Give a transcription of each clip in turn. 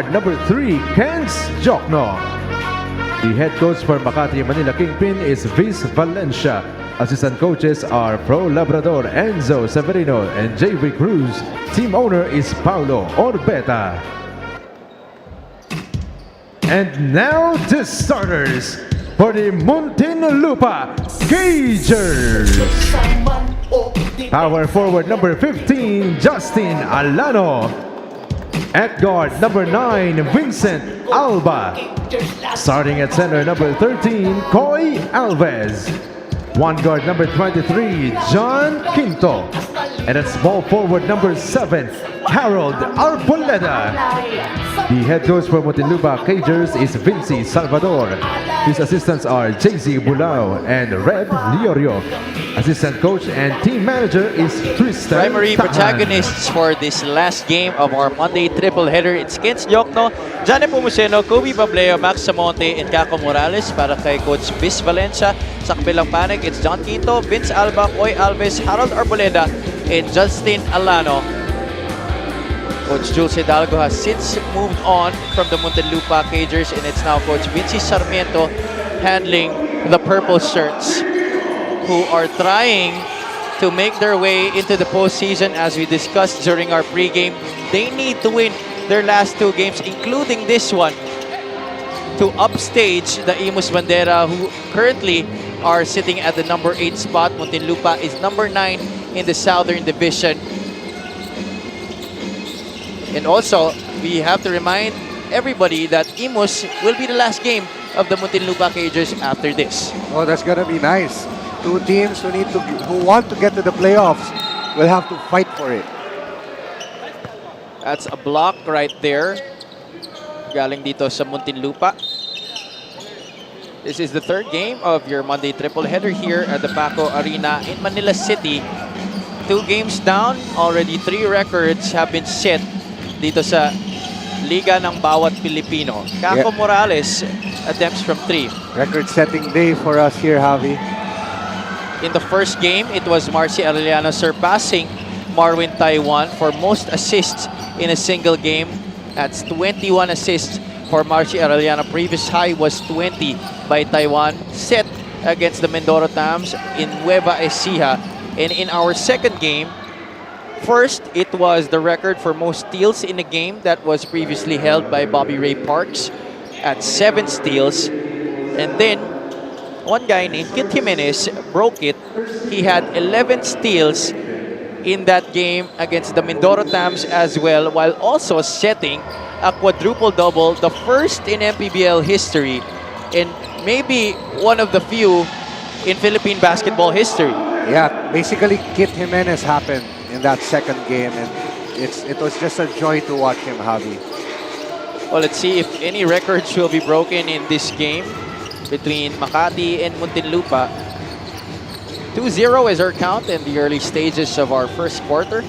Number 3, Kenz Jokno. The head coach for Makati Manila Kingpin is Viz Valencia. Assistant coaches are Pro Labrador Enzo Severino and JV Cruz. Team owner is Paulo Orbeta. And now the starters for the Muntinlupa Cagers. Power forward number 15, Justin Alano. At guard number 9, Vincent Alba. Starting at center number 13, Coy Alves. One guard number 23, John Quinto. And at small forward number 7, Harold Arboleda. The head coach for Muntinlupa Cagers is Vinci Salvador. His assistants are JZ Bulao and Red Liorio. Assistant coach and team manager is Tristan Primary Tahan. protagonists for this last game of our Monday triple header. It's Kenz Jokno, Johnny Pumuseno, Kobe Pableo, Max Samonte, and Kako Morales. Para kay Coach Viz Valencia. Sa kabilang panig, it's John Quinto, Vince Alba, Coy Alves, Harold Arboleda, and Justin Alano. Coach Jules Hidalgo has since moved on from the Muntinlupa Cagers, and it's now Coach Vinci Sarmiento handling the purple shirts, who are trying to make their way into the postseason. As we discussed during our pregame, they need to win their last 2 games, including this one, to upstage the Imus Bandera, who currently are sitting at the number 8 spot. Muntinlupa is number 9 in the Southern Division. And also, we have to remind everybody that Imus will be the last game of the Muntinlupa Cagers after this. Oh, that's gonna be nice. 2 teams who want to get to the playoffs will have to fight for it. That's a block right there. Galing dito sa Muntinlupa. This is the 3rd game of your Monday triple header here at the Paco Arena in Manila City. 2 games down, already 3 records have been set dito sa liga ng bawat Pilipino. Kako Morales attempts from 3. Record-setting day for us here, Javi. In the first game, it was Marcy Arellano surpassing Marwin Taiwan for most assists in a single game. That's 21 assists for Marcy Arellano. Previous high was 20 by Taiwan, set against the Mindoro Tams in Nueva Ecija. And in our second game, first, it was the record for most steals in a game that was previously held by Bobby Ray Parks at 7 steals. And then, one guy named Kit Jimenez broke it. He had 11 steals in that game against the Mindoro Tams as well, while also setting a quadruple-double, the first in Mpbl history, and maybe one of the few in Philippine basketball history. Yeah, basically Kit Jimenez happened in that second game, and it was just a joy to watch him, Javi. Well, let's see if any records will be broken in this game between Makati and Muntinlupa. 2-0 is our count in the early stages of our first quarter.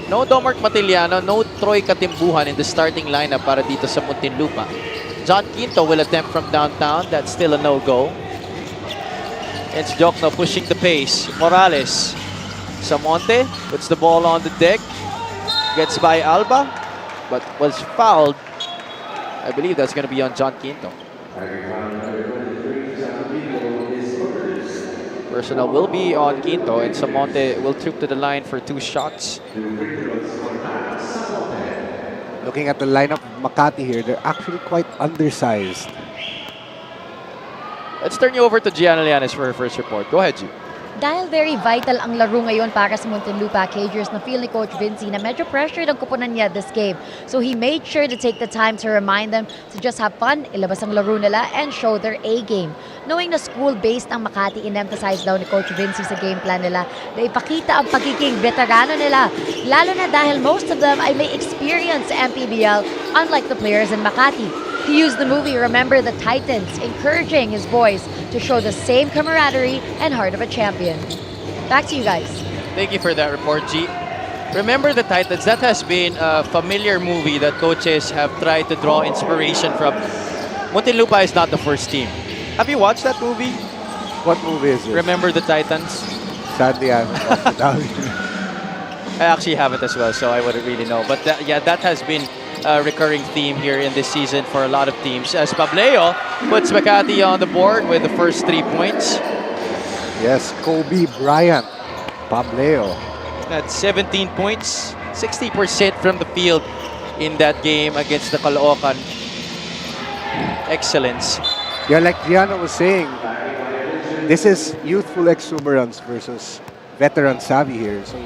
No Domark Matiliano, no Troy Katimbuhan in the starting lineup para dito sa Muntinlupa. John Quinto will attempt from downtown. That's still a no-go. It's Jokno pushing the pace. Morales. Samonte puts the ball on the deck. Gets by Alba, but was fouled. I believe that's going to be on John Quinto. Personal will be on Quinto, and Samonte will trip to the line for 2 shots. Looking at the lineup of Makati here, they're actually quite undersized. Let's turn you over to Gianna Llanes for her first report. Go ahead, G. Dahil very vital ang laro ngayon para sa Muntinlupa Cagers, na feel ni Coach Vinci na medyo pressured ang kupunan niya this game. So he made sure to take the time to remind them to just have fun, ilabas ang laro nila, and show their A-game. Knowing na school-based ang Makati, in-emphasize daw ni Coach Vinci sa game plan nila na ipakita ang pagiging veterano nila. Lalo na dahil most of them ay may experience sa MPBL, unlike the players in Makati. He used the movie Remember the Titans, encouraging his boys to show the same camaraderie and heart of a champion. Back to you guys. Thank you for that report, G. Remember the Titans, that has been a familiar movie that coaches have tried to draw inspiration from. Muntinlupa is not the first team. Have you watched that movie? What movie is it? Remember the Titans? Sadly, I haven't watched it. I actually haven't as well, so I wouldn't really know. But yeah, that has been a recurring theme here in this season for a lot of teams. As Pableo puts Makati on the board with the first 3 points. Yes, Kobe Bryant, Pableo. At 17 points, 60% from the field in that game against the Caloocan. Excellence. Yeah, like Gianna was saying, this is youthful exuberance versus veteran savvy here. So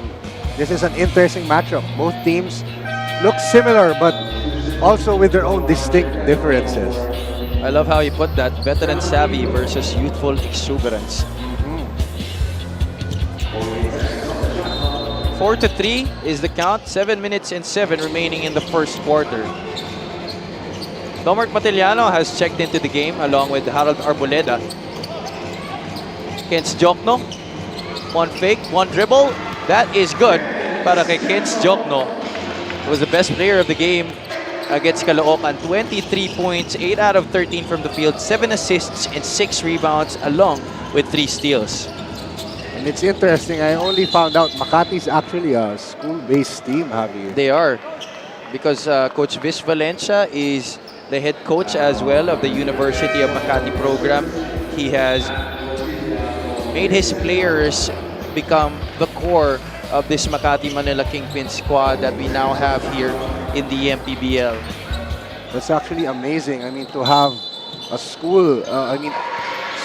this is an interesting matchup. Both teams look similar, but also with their own distinct differences. I love how you put that, veteran savvy versus youthful exuberance. 4-3 is the count. 7 minutes and 7 remaining in the first quarter. Domark Matiliano has checked into the game along with Harold Arboleda. Kens Jokno, one fake, one dribble. That is good para kay Kens Jokno. He was the best player of the game against Caloocan. 23 points, 8 out of 13 from the field, 7 assists and 6 rebounds along with 3 steals. And it's interesting, I only found out Makati's actually a school-based team, Javier. They are, because Coach Vis Valencia is the head coach as well of the University of Makati program. He has made his players become the core of this Makati Manila Kingpin squad that we now have here in the MPBL. That's actually amazing. I mean, to have a school,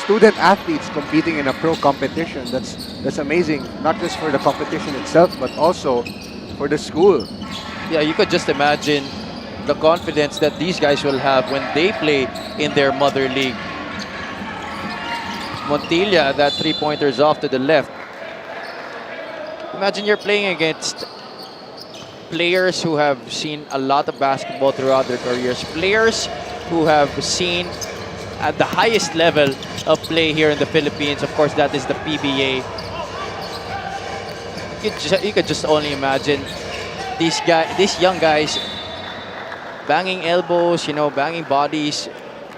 student athletes competing in a pro competition, that's amazing. Not just for the competition itself, but also for the school. Yeah, you could just imagine the confidence that these guys will have when they play in their mother league. Montilla, that 3-pointer is off to the left. Imagine you're playing against players who have seen a lot of basketball throughout their careers. Players who have seen at the highest level of play here in the Philippines. Of course, that is the PBA. You could just only imagine these young guys banging elbows, banging bodies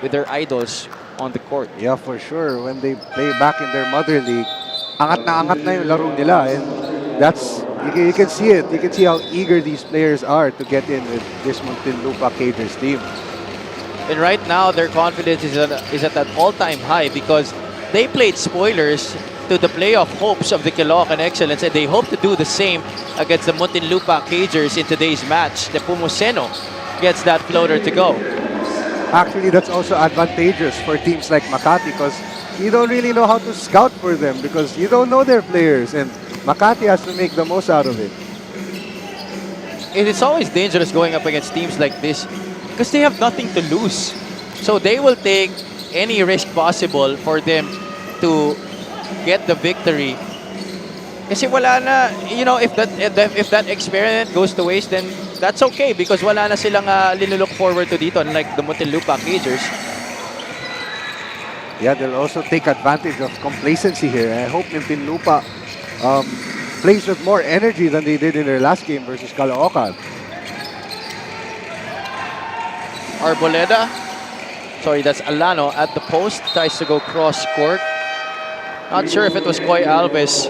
with their idols on the court. Yeah, for sure. When they play back in their mother league, angat na yung laro nila. And that's, you can see it. You can see how eager these players are to get in with this Muntinlupa Cagers team. And right now, their confidence is at an all-time high because they played spoilers to the playoff hopes of the Caloocan Excellence, and they hope to do the same against the Muntinlupa Cagers in today's match. The Pumuseno gets that floater to go. Actually, that's also advantageous for teams like Makati because you don't really know how to scout for them because you don't know their players, and Makati has to make the most out of it. It's always dangerous going up against teams like this because they have nothing to lose. So they will take any risk possible for them to get the victory. Kasi wala na, if that experiment goes to waste, then that's okay because wala na silang linulook forward to dito, unlike the Muntinlupa Cagers. Yeah, they'll also take advantage of complacency here. I hope Muntinlupa plays with more energy than they did in their last game versus Caloocan. Arboleda, that's Alano at the post, tries to go cross court. Not sure if it was Coy Alves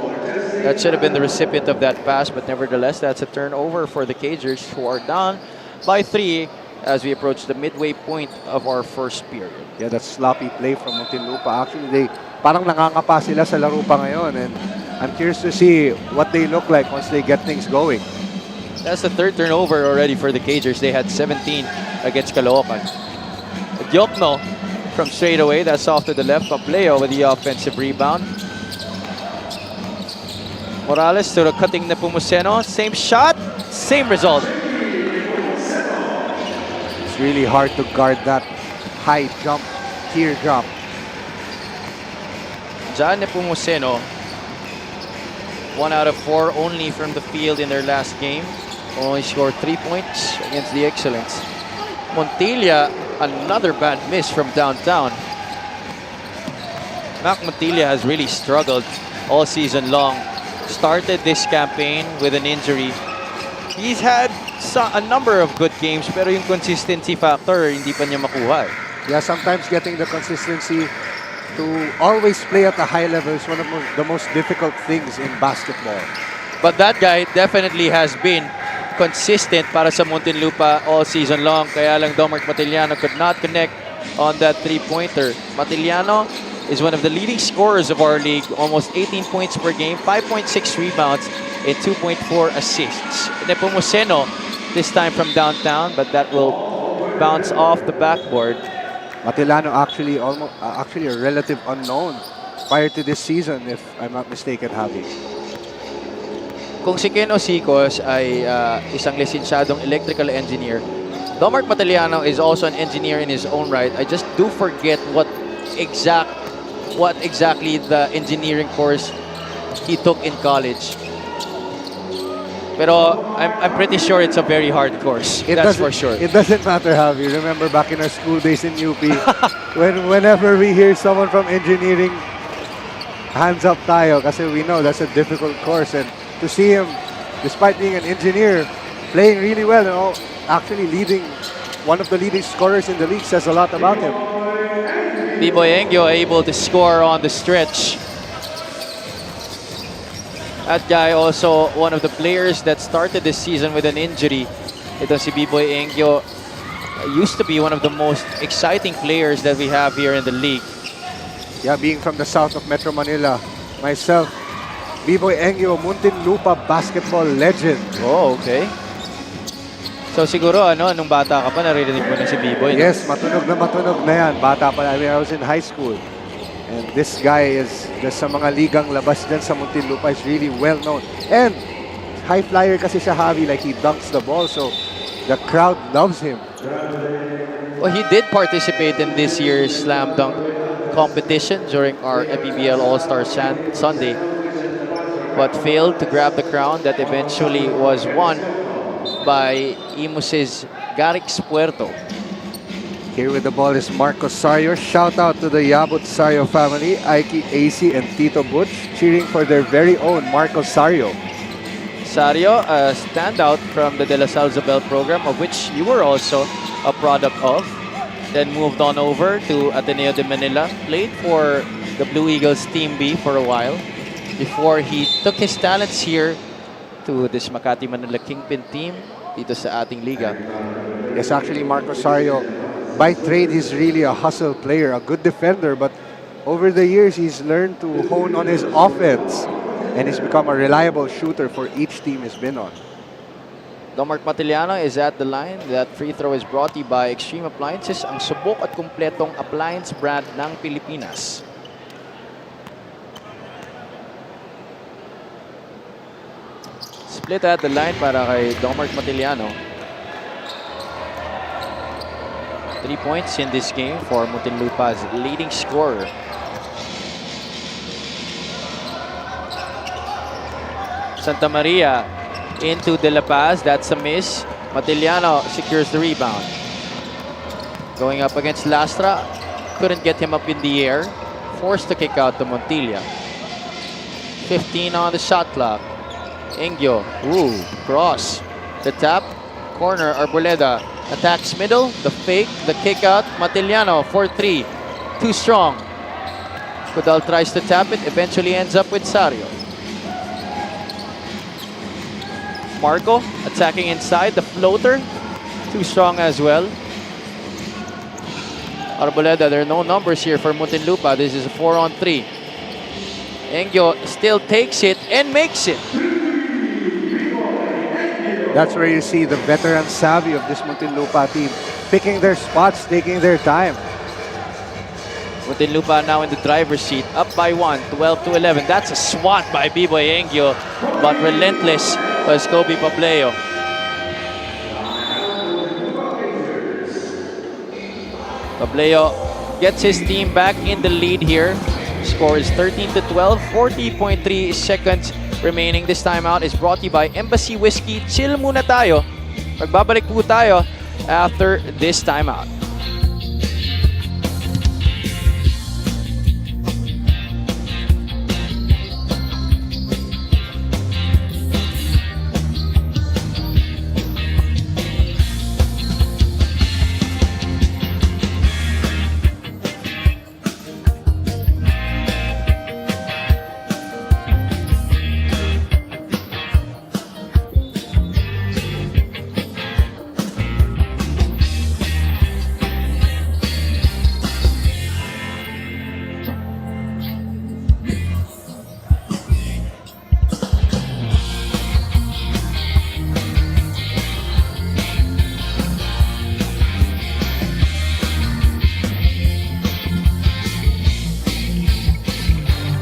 that should have been the recipient of that pass, but nevertheless, that's a turnover for the Cagers, who are down by 3 as we approach the midway point of our first period. Yeah, that sloppy play from Muntinlupa. Actually, they parang nangangapa sila sa laro pa ngayon, and I'm curious to see what they look like once they get things going. That's the 3rd turnover already for the Cagers. They had 17 against Caloocan. Jokno from straight away, that's off to the left. Pableo with the offensive rebound. Morales to the cutting Nepomuceno. Same shot, same result. It's really hard to guard that high jump, teardrop. John Nepomuceno, 1 out of 4 only from the field in their last game. Only scored 3 points against the Excellence. Montilla, another bad miss from downtown. Mac Montilla has really struggled all season long. Started this campaign with an injury. He's had a number of good games, pero yung consistency factor, hindi pa niya makuha. Yeah, sometimes getting the consistency to always play at a high level is one of the most difficult things in basketball. But that guy definitely has been consistent para sa Muntinlupa all season long. Kaya lang Domart Matiliano could not connect on that three-pointer. Matiliano is one of the leading scorers of our league. Almost 18 points per game, 5.6 rebounds, and 2.4 assists. Nepomuceno this time from downtown, but that will bounce off the backboard. Matilano actually actually a relative unknown prior to this season, if I'm not mistaken, Javi. Kung si Ken Osicos ay isang lisensyadong electrical engineer, Domart Matiliano is also an engineer in his own right. I just do forget what exactly the engineering course he took in college. Pero I'm pretty sure it's a very hard course. That's for sure. It doesn't matter, Javi. Remember back in our school days in UP, whenever we hear someone from engineering, hands up tayo kasi we know that's a difficult course. And to see him, despite being an engineer, playing really well, actually leading one of the leading scorers in the league says a lot about him. Biboy Engyo able to score on the stretch. That guy also one of the players that started this season with an injury. Ito si Biboy Engyo used to be one of the most exciting players that we have here in the league. Yeah, being from the south of Metro Manila, myself, Biboy Engyo, Muntinlupa basketball legend. Oh, okay. So siguro nung bata ka pa naririnig mo na si Biboy. Yes, matunog na yan. Bata pa. I mean, I was in high school. And this guy is just sa mga ligang labas dyan sa Muntinlupa is really well known. And high flyer kasi siya, Javi, like he dunks the ball, so the crowd loves him. Well, he did participate in this year's slam dunk competition during our Mpbl All-Star Sunday, but failed to grab the crown that eventually was won by Imus's Garix Puerto. Here with the ball is Marcos Sario. Shout out to the Yabut Sario family, Aiki, AC, and Tito Butch, cheering for their very own Marcos Sario. Sario, a standout from the De La Salle Isabel program, of which you were also a product of. Then moved on over to Ateneo de Manila, played for the Blue Eagles Team B for a while, before he took his talents here to this Makati Manila Kingpin team dito sa ating liga. Yes, actually, Marcos Sario, by trade, he's really a hustle player, a good defender, but over the years, he's learned to hone on his offense, and he's become a reliable shooter for each team he's been on. Domart Matiliano is at the line. That free throw is brought to you by Extreme Appliances, ang subok at kumpletong appliance brand ng Pilipinas. Split at the line para kay Domart Matiliano. 3 points in this game for Muntinlupa's leading scorer. Santa Maria into De La Paz. That's a miss. Matiliano secures the rebound. Going up against Lastra. Couldn't get him up in the air. Forced to kick out to Montilla. 15 on the shot clock. Engyo. Ooh, cross. The tap. Corner, Arboleda. Attacks middle. The fake. The kick out. Matiliano for 3. Too strong. Kudal tries to tap it. Eventually ends up with Sario. Marco attacking inside. The floater. Too strong as well. Arboleda, there are no numbers here for Muntinlupa. This is a 4-on-3. Engyo still takes it and makes it. That's where you see the veteran savvy of this Muntinlupa team, picking their spots, taking their time. Muntinlupa now in the driver's seat, up by 1, 12-11. That's a swat by Biboy Engyo, but relentless was Kobe Pableo. Pableo gets his team back in the lead here. Score is 13-12, 40.3 seconds remaining. This timeout is brought to you by Embassy Whiskey. Chill muna tayo. Magbabalik po tayo after this timeout.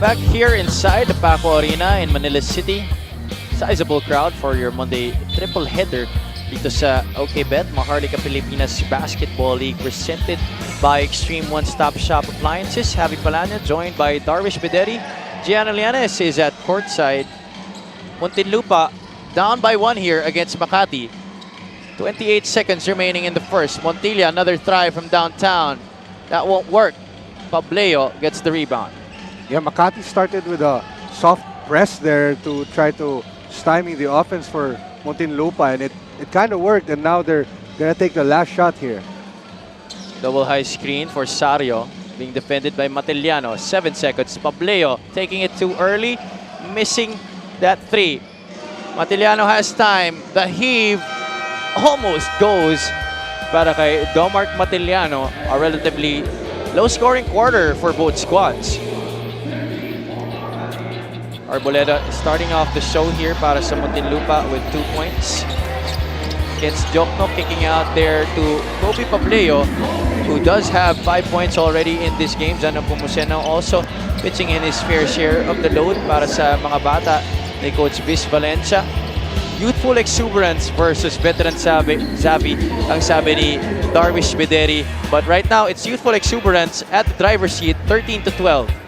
Back here inside the Paco Arena in Manila City. Sizable crowd for your Monday triple header dito sa OKBet Maharlika Pilipinas Basketball League presented by Extreme One Stop Shop Appliances. Javi Palanya joined by Darvish Bederi. Gianna Lianes is at courtside. Muntinlupa down by 1 here against Makati. 28 seconds remaining in the first. Montilla, another try from downtown. That won't work. Pableo gets the rebound. Yeah, Makati started with a soft press there to try to stymie the offense for Muntinlupa, and it kind of worked, and now they're gonna take the last shot here. Double high screen for Sario, being defended by Matiliano. 7 seconds. Pableo taking it too early, missing that 3. Matiliano has time. The heave almost goes para kay Domark Matiliano. A relatively low-scoring quarter for both squads. Arboleda starting off the show here para sa Muntinlupa with 2 points. Gets Jokno kicking out there to Kobe Pableo, who does have 5 points already in this game. Jano Pumuseno also pitching in his fair share of the load para sa mga bata ni Coach Viz Valencia. Youthful exuberance versus veteran savvy, ang sabi ni Darvish Bederi. But right now, it's youthful exuberance at the driver's seat, 13-12.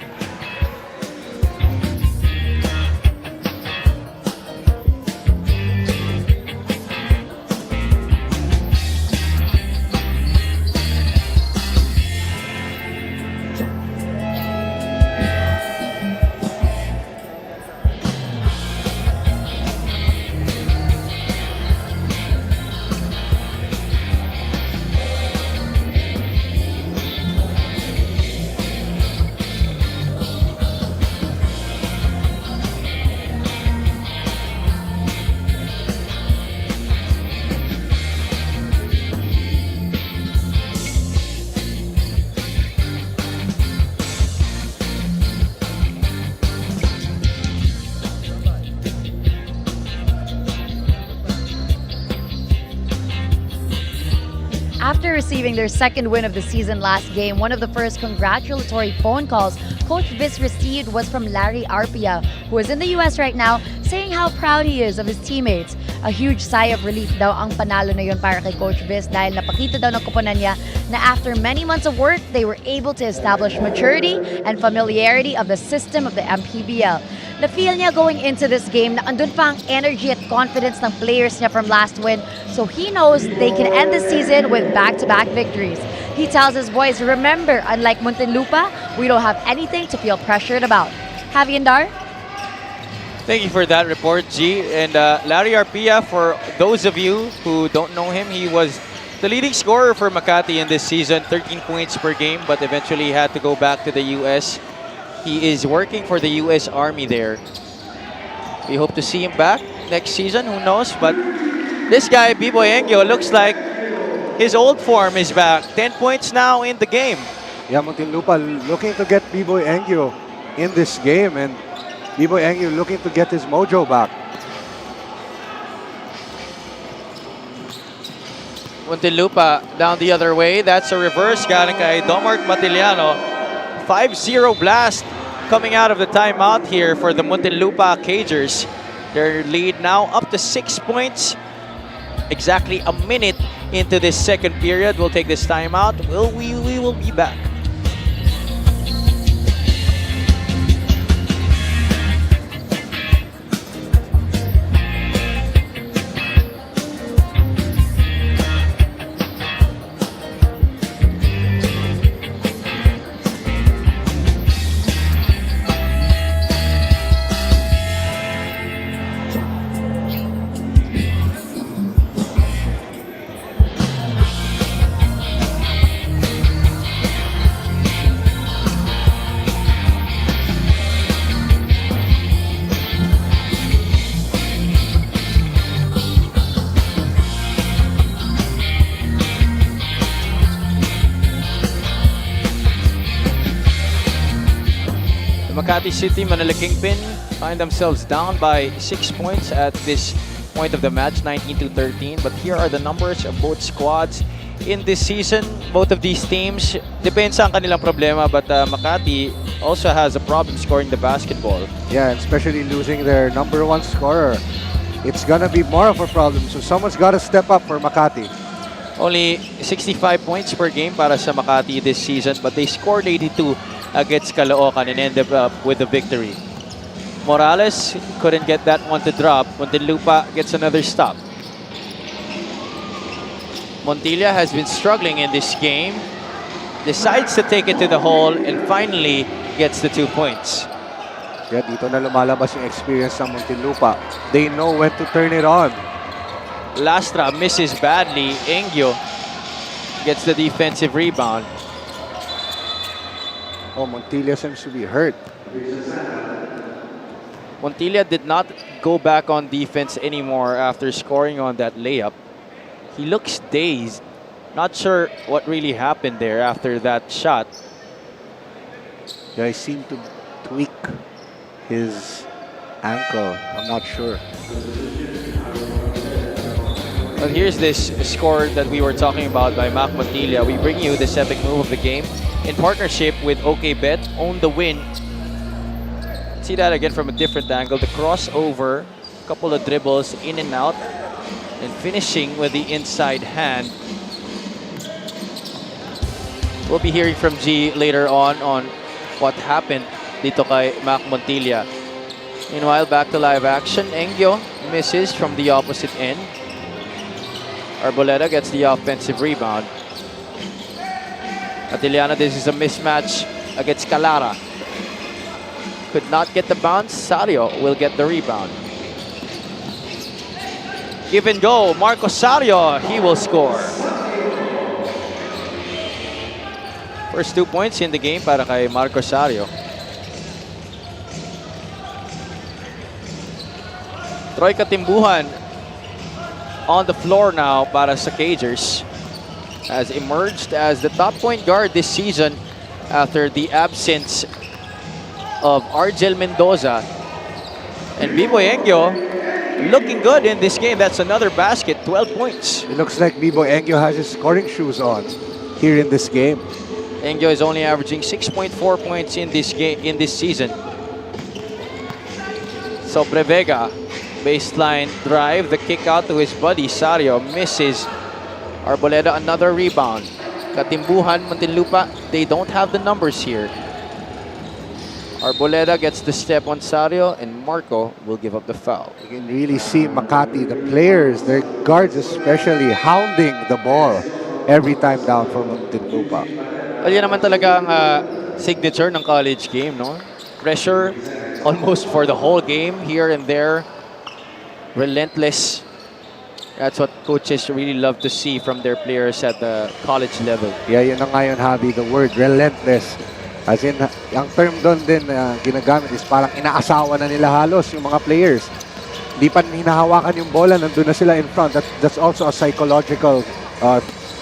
After receiving their second win of the season last game, one of the first congratulatory phone calls Coach Viz received was from Larry Arpia, who is in the US right now, saying how proud he is of his teammates. A huge sigh of relief daw ang panalo na yun para kay Coach Viz dahil napakita daw ng koponan niya na after many months of work, they were able to establish maturity and familiarity of the system of the MPBL. Na-feel niya going into this game na andun pa ang energy at confidence ng players niya from last win, so he knows they can end the season with back-to-back victories. He tells his boys, remember, unlike Muntinlupa, we don't have anything to feel pressured about. Javi and Dar? Thank you for that report, G. And Larry Arpia, for those of you who don't know him, he was the leading scorer for Makati in this season, 13 points per game, but eventually had to go back to the US. He is working for the US Army there. We hope to see him back next season, who knows? But this guy, Biboy Engyo, looks like his old form is back. 10 points now in the game. Yeah, Muntinlupa looking to get B-Boy Engyo in this game, and B-Boy Engyo looking to get his mojo back. Muntinlupa down the other way. That's a reverse galing kay Domark Matiliano. 5-0 blast coming out of the timeout here for the Muntinlupa Cagers. Their lead now up to 6 points. Exactly a minute into this second period. We'll take this timeout. We will be back. Makati City, Manila Kingpin find themselves down by 6 points at this point of the match, 19-13. But here are the numbers of both squads in this season. Both of these teams, depends sa kanilang problema, but Makati also has a problem scoring the basketball. Yeah, and especially losing their number one scorer. It's gonna be more of a problem. So someone's gotta step up for Makati. Only 65 points per game para sa Makati this season, but they scored 82 against Caloocan and ended up with the victory. Morales couldn't get that one to drop. Muntinlupa gets another stop. Montilla has been struggling in this game. Decides to take it to the hole and finally gets the 2 points. Yeah, dito na lumalabas yung experience ng Muntinlupa. They know when to turn it on. Lastra misses badly. Engyo gets the defensive rebound. Oh, Montilla seems to be hurt. Montilla did not go back on defense anymore after scoring on that layup. He looks dazed. Not sure what really happened there after that shot. Yeah, he seemed to tweak his ankle. I'm not sure. Well, here's this score that we were talking about by Mac Montilla. We bring you this epic move of the game in partnership with OKBet. Own the win. See that again from a different angle. The crossover, couple of dribbles in and out, and finishing with the inside hand. We'll be hearing from G later on what happened dito kay Mac Montilla. Meanwhile, back to live action. Engyo misses from the opposite end. Arboleda gets the offensive rebound. Atiliano, this is a mismatch against Calara. Could not get the bounce. Sario will get the rebound. Give and go. Marco Sario, he will score. First 2 points in the game para kay Marco Sario. Troy Katimbuhan on the floor now para sa Cagers. Has emerged as the top point guard this season after the absence of Argel Mendoza. And Biboy Engyo looking good in this game. That's another basket, 12 points. It looks like Bibo Engyo has his scoring shoes on here in this game. Engyo is only averaging 6.4 points in this game in this season. So Brevega, baseline drive, the kick out to his buddy Sario misses. Arboleda another rebound. Katimbuhan, Muntinlupa, they don't have the numbers here. Arboleda gets the step on Sario and Marco will give up the foul. You can really see Makati, the players, their guards especially, hounding the ball every time down for Muntinlupa. Well, yan naman talaga ang signature ng college game, no? Pressure almost for the whole game, here and there. Relentless. That's what coaches really love to see from their players at the college level. Yeah, yun na nga yun, Javi, the word relentless. As in, ang term doon din ginagamit is parang inaasawa na nila halos yung mga players. Di pa hinahawakan yung bola, nandun na sila in front. That's also a psychological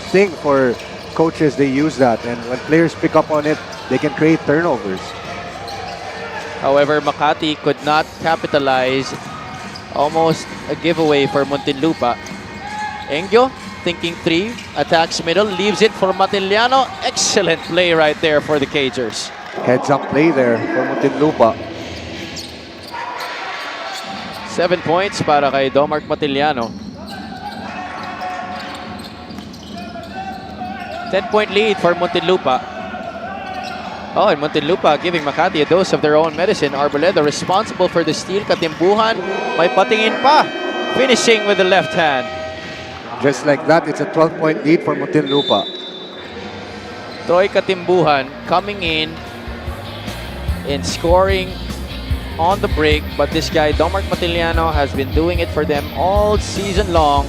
thing for coaches. They use that, and when players pick up on it, they can create turnovers. However, Makati could not capitalize. Almost a giveaway for Muntinlupa. Engyo thinking three, attacks middle, leaves it for Matiliano. Excellent play right there for the Cagers. Heads up play there for Muntinlupa. 7 points para kay Domark Matiliano. 10-point lead for Muntinlupa. Oh, and Muntinlupa giving Makati a dose of their own medicine. Arboleda responsible for the steal. Katimbuhan, may patingin pa. Finishing with the left hand. Just like that, it's a 12-point lead for Muntinlupa. Troy Katimbuhan coming in and scoring on the break. But this guy, Domark Matiliano, has been doing it for them all season long.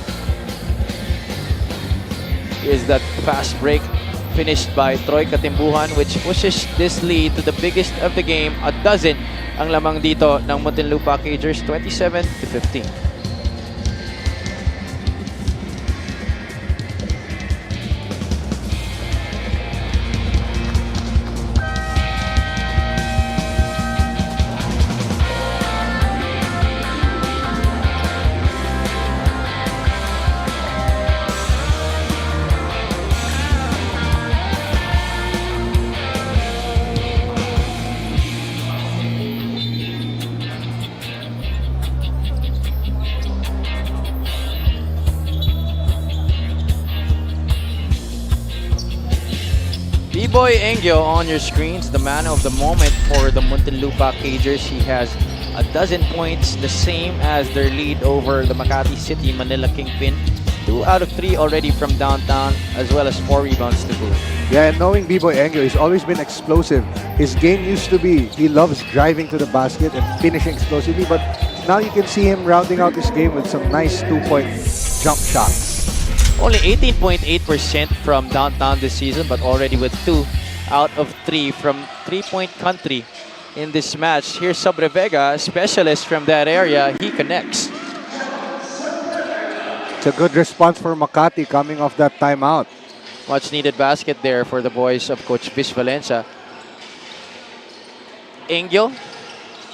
Is that fast break finished by Troy Katimbuhan, which pushes this lead to the biggest of the game. A dozen ang lamang dito ng Muntinlupa Cagers, 27-15. B-Boy Engyo on your screens, the man of the moment for the Muntinlupa Cagers. He has 12 points, the same as their lead over the Makati City Manila Kingpin. 2 out of 3 already from downtown, as well as 4 rebounds to boot. Yeah, and knowing B-Boy Engyo, he's always been explosive. His game used to be, he loves driving to the basket and finishing explosively, but now you can see him rounding out his game with some nice 2-point jump shots. Only 18.8% from downtown this season, but already with 2 out of 3 from three-point country in this match. Here's Sobrevega, specialist from that area. He connects. It's a good response for Makati coming off that timeout. Much needed basket there for the boys of Coach Viz Valencia. Engyo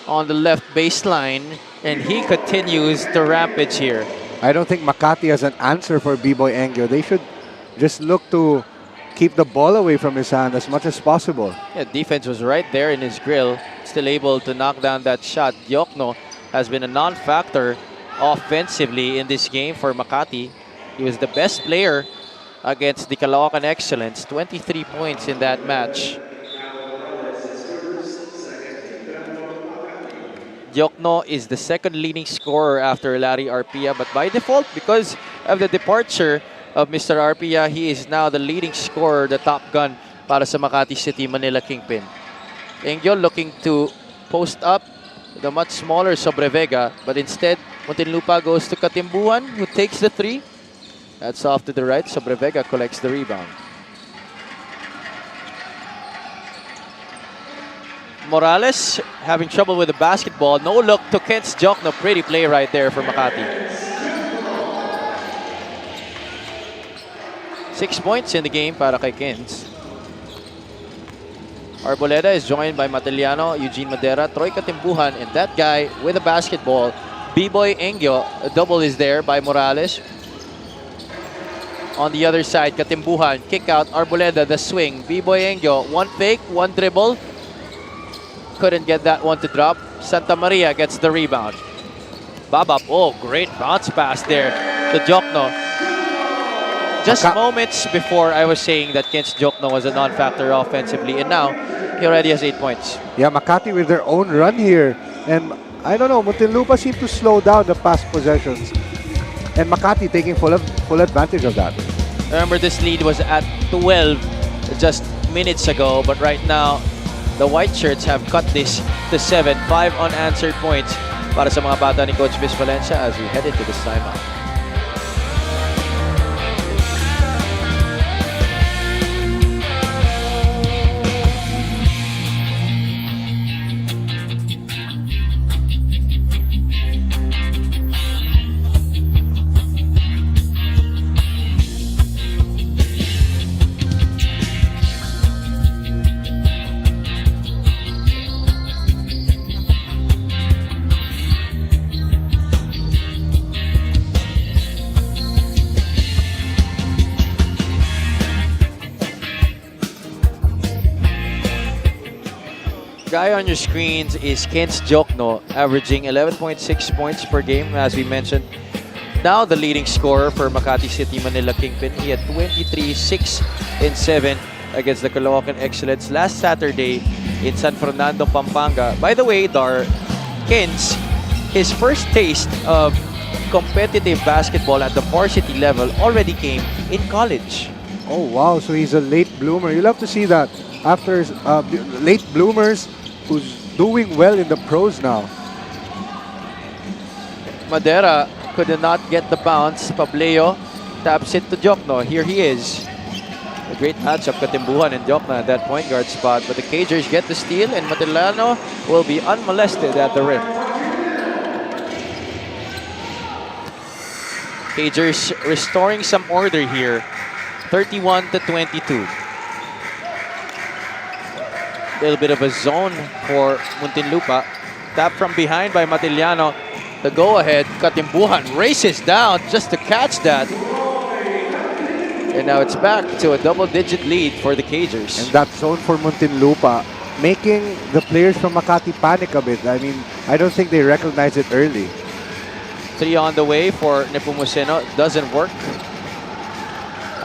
on the left baseline, and he continues to rampage here. I don't think Makati has an answer for B-Boy Engyo. They should just look to keep the ball away from his hand as much as possible. Yeah, defense was right there in his grill. Still able to knock down that shot. Diokno has been a non-factor offensively in this game for Makati. He was the best player against the Caloocan Excellence. 23 points in that match. Diokno is the second leading scorer after Larry Arpia, but by default, because of the departure of Mr. Arpia, he is now the leading scorer, the top gun para sa Makati City Manila Kingpin. Engyo looking to post up the much smaller Sobrevega, but instead, Muntinlupa goes to Katimbuan, who takes the 3. That's off to the right. Sobrevega collects the rebound. Morales having trouble with the basketball. No look to Kent's Diokno. Pretty play right there for Makati. 6 points in the game para kay Kents. Arboleda is joined by Matiliano, Eugene Madera, Troy Katimbuhan, and that guy with the basketball, B-Boy Engyo. A double is there by Morales. On the other side, Katimbuhan, kick out, Arboleda, the swing. B-Boy Engyo, one fake, one dribble. Couldn't get that one to drop. Santa Maria gets the rebound. Babap, oh, great bounce pass there to Diokno. Just moments before I was saying that Kent's Diokno was a non-factor offensively, and now he already has 8 points. Yeah, Makati with their own run here. And I don't know, Muntinlupa seemed to slow down the past possessions. And Makati taking full advantage of that. Remember, this lead was at 12 just minutes ago, but right now, the white shirts have cut this to 7. 5 unanswered points para sa mga bata ni Coach Viz Valencia as we head into this timeout. Guy on your screens is Kent's Diokno, averaging 11.6 points per game, as we mentioned. Now the leading scorer for Makati City Manila Kingpin. He had 23, 6, and 7 against the Caloocan Excellence last Saturday in San Fernando, Pampanga. By the way, Kent's, his first taste of competitive basketball at the varsity level already came in college. Oh, wow. So he's a late bloomer. You love to see that after late bloomers who's doing well in the pros now. Madera could not get the bounce. Pableo taps it to Diokno. Here he is. A great matchup, Katimbuhan and Diokno at that point guard spot. But the Cagers get the steal, and Matiliano will be unmolested at the rim. Cagers restoring some order here. 31-22. Little bit of a zone for Muntinlupa. Tap from behind by Matiliano. The go-ahead, Katimbuhan races down just to catch that. And now it's back to a double-digit lead for the Cagers. And that zone for Muntinlupa, making the players from Makati panic a bit. I mean, I don't think they recognize it early. 3 on the way for Nepomuceno. Doesn't work.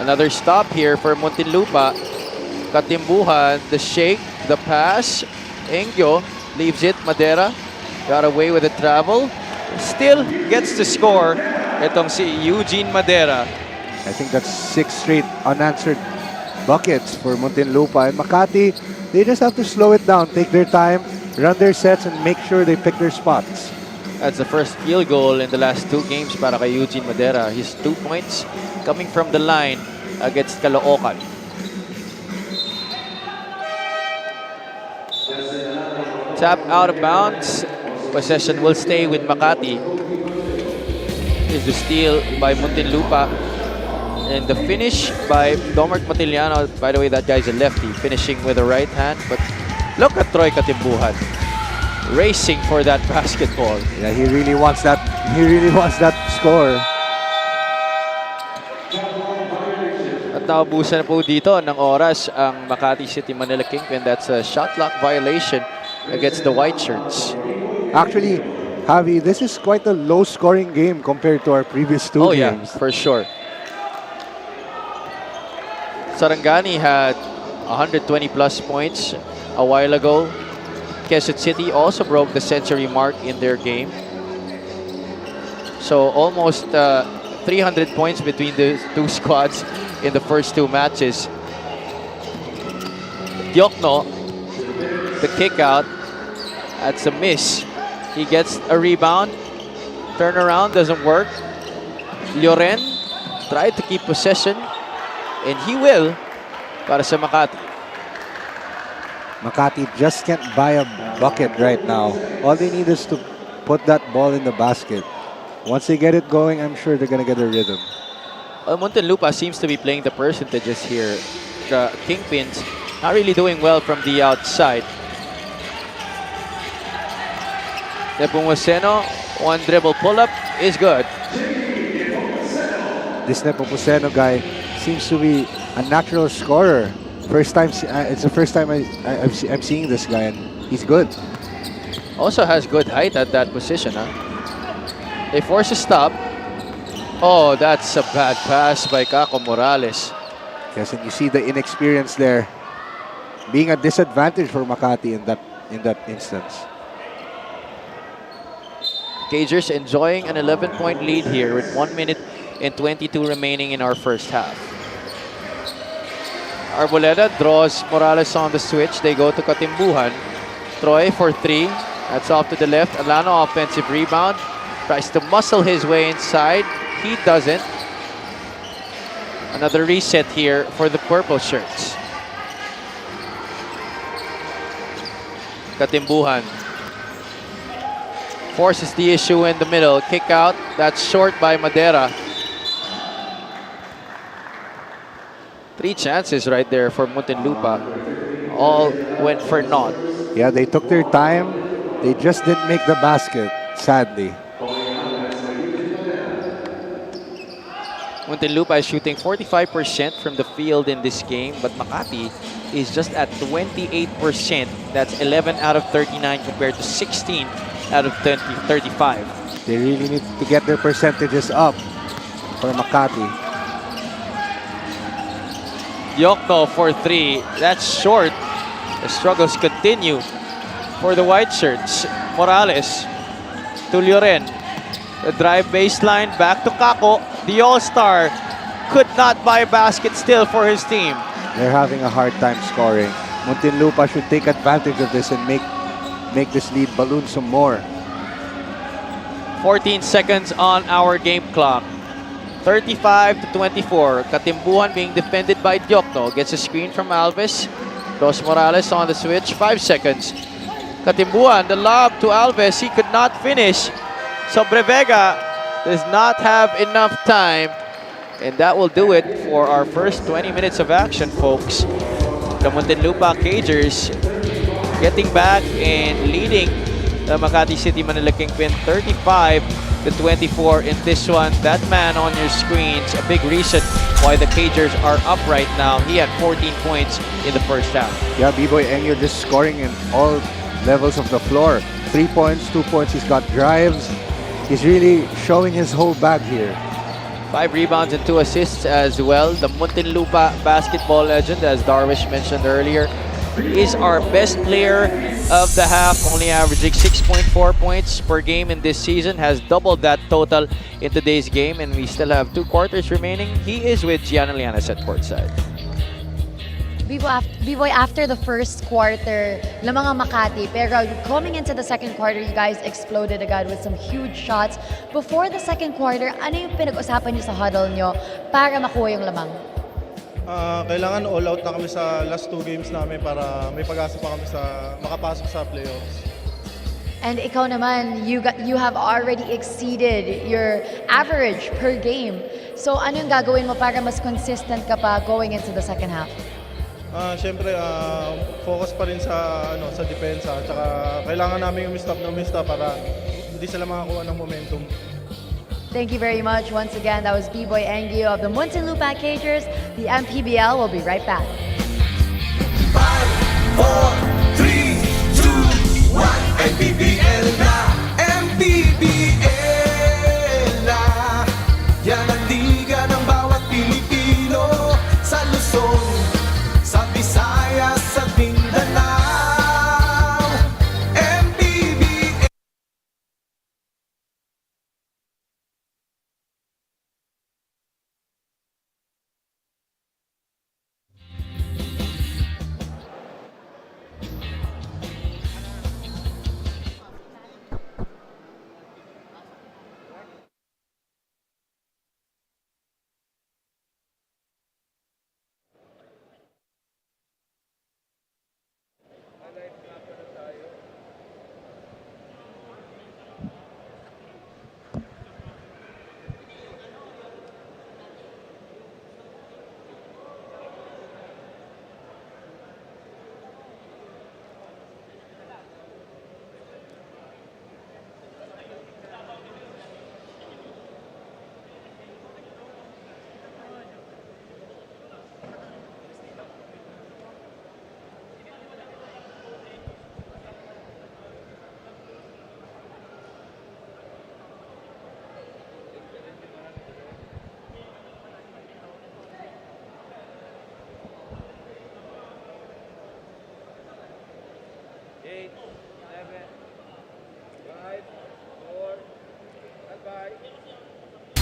Another stop here for Muntinlupa. Katimbuhan, the shake, the pass. Engyo leaves it. Madera got away with the travel. Still gets to score. Itong si Eugene Madera. I think that's 6 straight unanswered buckets for Muntinlupa. And Makati, they just have to slow it down, take their time, run their sets, and make sure they pick their spots. That's the first field goal in the last 2 games para kay Eugene Madera. His 2 points coming from the line against Caloocan. Tap out of bounds. Possession will stay with Makati. Is the steal by Muntinlupa. And the finish by Domart Matiliano. By the way, that guy's a lefty, finishing with a right hand. But look at Troy Katimbuhan racing for that basketball. Yeah, he really wants that. He really wants that score. At naubusan na po dito ng oras ang Makati City Manila Kingpin. That's a shot clock violation against the white shirts. Actually, Javi, this is quite a low-scoring game compared to our previous 2 games. Yeah, for sure. Sarangani had 120 plus points a while ago. Quezon City also broke the century mark in their game. So almost 300 points between the 2 squads in the first 2 matches. Diokno, the kick out. That's a miss. He gets a rebound. Turnaround doesn't work. Lloren tried to keep possession. And he will para sa Makati. Makati just can't buy a bucket right now. All they need is to put that ball in the basket. Once they get it going, I'm sure they're going to get a rhythm. Well, Muntinlupa seems to be playing the percentages here. The Kingpins not really doing well from the outside. Nepomuceno, 1 dribble pull-up is good. This Nepomuceno guy seems to be a natural scorer. It's the first time I'm seeing this guy, and he's good. Also has good height at that position. Huh? They force a stop. Oh, that's a bad pass by Kako Morales. Yes, and you see the inexperience there being a disadvantage for Makati in that instance. Cagers enjoying an 11-point lead here with 1 minute and 22 remaining in our first half. Arboleda draws Morales on the switch. They go to Katimbuhan. Troy for 3. That's off to the left. Alano offensive rebound. Tries to muscle his way inside. He doesn't. Another reset here for the purple shirts. Katimbuhan forces the issue in the middle. Kick out. That's short by Madera. 3 chances right there for Muntinlupa. All went for naught. Yeah, they took their time. They just didn't make the basket, sadly. Muntinlupa is shooting 45% from the field in this game, but Makati is just at 28%. That's 11 out of 39 compared to 16 out of 35. They really need to get their percentages up for Makati. Diokno for 3. That's short. The struggles continue for the white shirts. Morales to Lloren. The drive baseline back to Kako. The All-Star could not buy a basket still for his team. They're having a hard time scoring. Muntinlupa should take advantage of this and make this lead balloon some more. 14 seconds on our game clock. 35-24. Katimbuhan being defended by Diokno. Gets a screen from Alves. Dos Morales on the switch. 5 seconds. Katimbuhan, the lob to Alves. He could not finish. So Brevega does not have enough time. And that will do it for our first 20 minutes of action, folks. The Muntinlupa Cagers getting back and leading the Makati City Manila Kingpin 35-24 in this one. That man on your screens, a big reason why the Cagers are up right now. He had 14 points in the first half. Yeah, B-Boy Engyo just scoring in all levels of the floor. 3 points, 2 points. He's got drives. He's really showing his whole bag here. 5 rebounds and 2 assists as well. The Muntinlupa basketball legend, as Darwish mentioned earlier, is our best player of the half, only averaging 6.4 points per game in this season, has doubled that total in today's game, and we still have 2 quarters remaining. He is with Gianna Lianas at courtside. B-Boy, after the first quarter, lamang ang Makati. Pero coming into the second quarter, you guys exploded agad with some huge shots. Before the second quarter, ano yung pinag-usapan niyo sa huddle niyo para makuha yung lamang? Kailangan all out na kami sa last 2 games namin para may pag-asa pa kami sa makapasok sa playoffs. And ikaw naman, you have already exceeded your average per game. So ano yung gagawin mo para mas consistent ka pa going into the second half? Siyempre, focus pa rin sa depensa. Tsaka kailangan namin umistop para hindi sila makakuha ng momentum. Thank you very much. Once again, that was B-Boy Engio of the Muntinlupa Cagers. The MPBL will be right back. 5, 4, 3, 2, 1, MPBL na, MPBL na. Yan ang liga ng bawat Pilipino sa Luzon, sa Visayas, sa Mindanao. MPBL.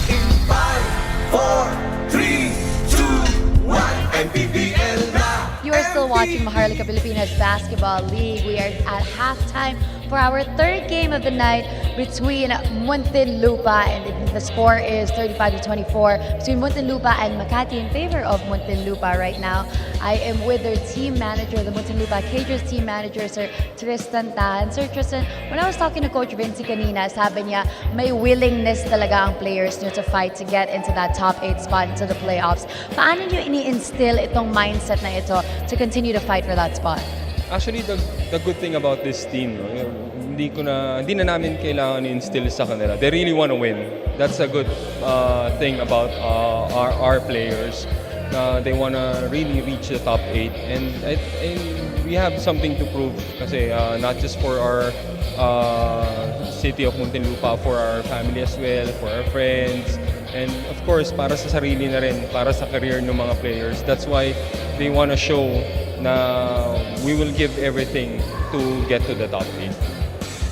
In 5, 4, 3, 2, 1, MPBL na. You are still watching Maharlika Pilipinas Basketball League. We are at halftime for our third game of the night between Muntinlupa, and the score is 35-24 between Muntinlupa and Makati in favor of Muntinlupa right now. I am with their team manager, the Muntinlupa Cagers team manager, Sir Tristan Tan. Sir Tristan, when I was talking to Coach Vinci kanina, sabi niya may willingness talaga ang players niyo to fight to get into that top 8 spot into the playoffs. Paano niyo ini-instill itong mindset na ito to continue to fight for that spot? Actually, the good thing about this team, no, hindi na namin kailangan i-instill sa kanila. They really want to win. That's a good thing about our players. They want to really reach the top 8, and we have something to prove. Kasi not just for our city of Muntinlupa, for our family as well, for our friends, and of course para sa sarili na rin, para sa career ng mga players. That's why they want to show na we will give everything to get to the top 8.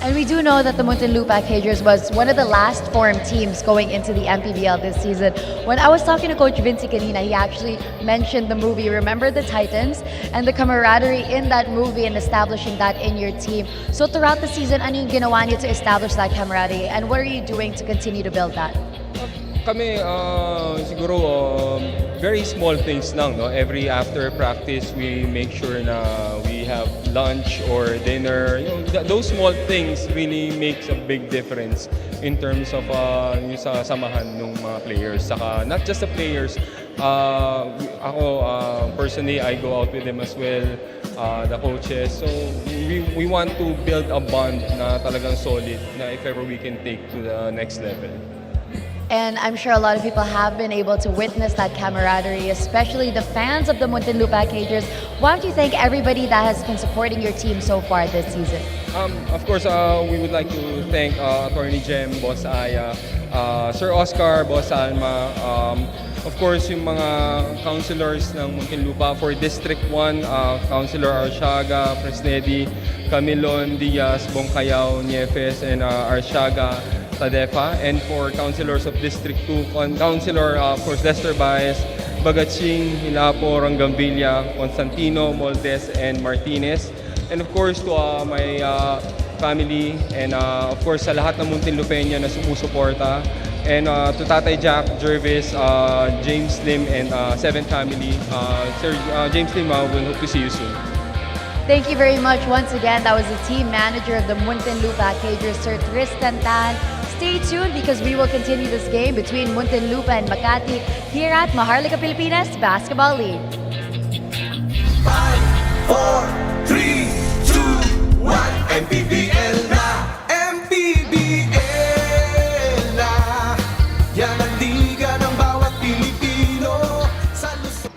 And we do know that the Muntinlupa Cagers was one of the last formed teams going into the MPBL this season. When I was talking to Coach Vinci kanina, he actually mentioned the movie Remember the Titans and the camaraderie in that movie and establishing that in your team. So throughout the season, ano yung ginawa niyo to establish that camaraderie, and what are you doing to continue to build that? Kami, siguro, very small things lang, no? Every after practice, we make sure na we have lunch or dinner. You know, those small things really makes a big difference in terms of yung sa samahan ng mga players. Saka, not just the players, ako, personally, I go out with them as well, the coaches. So, we want to build a bond na talagang solid na if ever we can take to the next level. And I'm sure a lot of people have been able to witness that camaraderie, especially the fans of the Muntinlupa Cagers. Why don't you thank everybody that has been supporting your team so far this season? Of course, we would like to thank Attorney Jem, Boss Aya, Sir Oscar, Boss Alma, of course, yung mga councilors ng Muntinlupa for District 1, Councilor Arshaga, Presnedi, Camilon, Diaz, Bongkayaw, Niefes, and Arshaga, Tadefa. And for councilors of District 2, Councilor, of course, Lester Baez, Bagatsing, Hilapo, Rangambilla, Constantino, Moldes, and Martinez. And of course, to my family, and of course, sa lahat ng Muntinlupeña na sumusuporta. And to Tatay Jack, Jervis, James Lim, and Seven Family. Sir James Lim, we'll hope to see you soon. Thank you very much once again. That was the team manager of the Muntinlupa Cagers, Sir Tristan Tan. Stay tuned because we will continue this game between Muntinlupa and Makati here at Maharlika Pilipinas Basketball League. 5, 4, 3, 2, 1, Mpbl na! Mpbl na! Yan ang liga ng bawat Pilipino sa Luzon.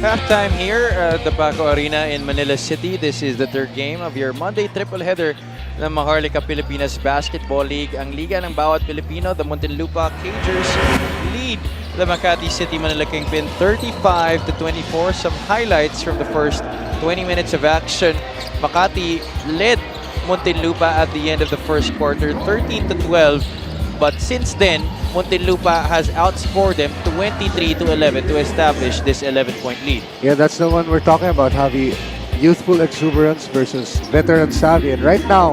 Halftime here at the Paco Arena in Manila City. This is the third game of your Monday triple header ng Maharlika Pilipinas Basketball League. Ang liga ng bawat Pilipino, the Muntinlupa Cagers lead the Makati City Manila Kingpin 35-24. Some highlights from the first 20 minutes of action. Makati led Muntinlupa at the end of the first quarter 13-12. But since then, Muntinlupa has outscored them 23-11 to establish this 11-point lead. Yeah, that's the one we're talking about, Javi. Youthful exuberance versus veteran savvy. And right now,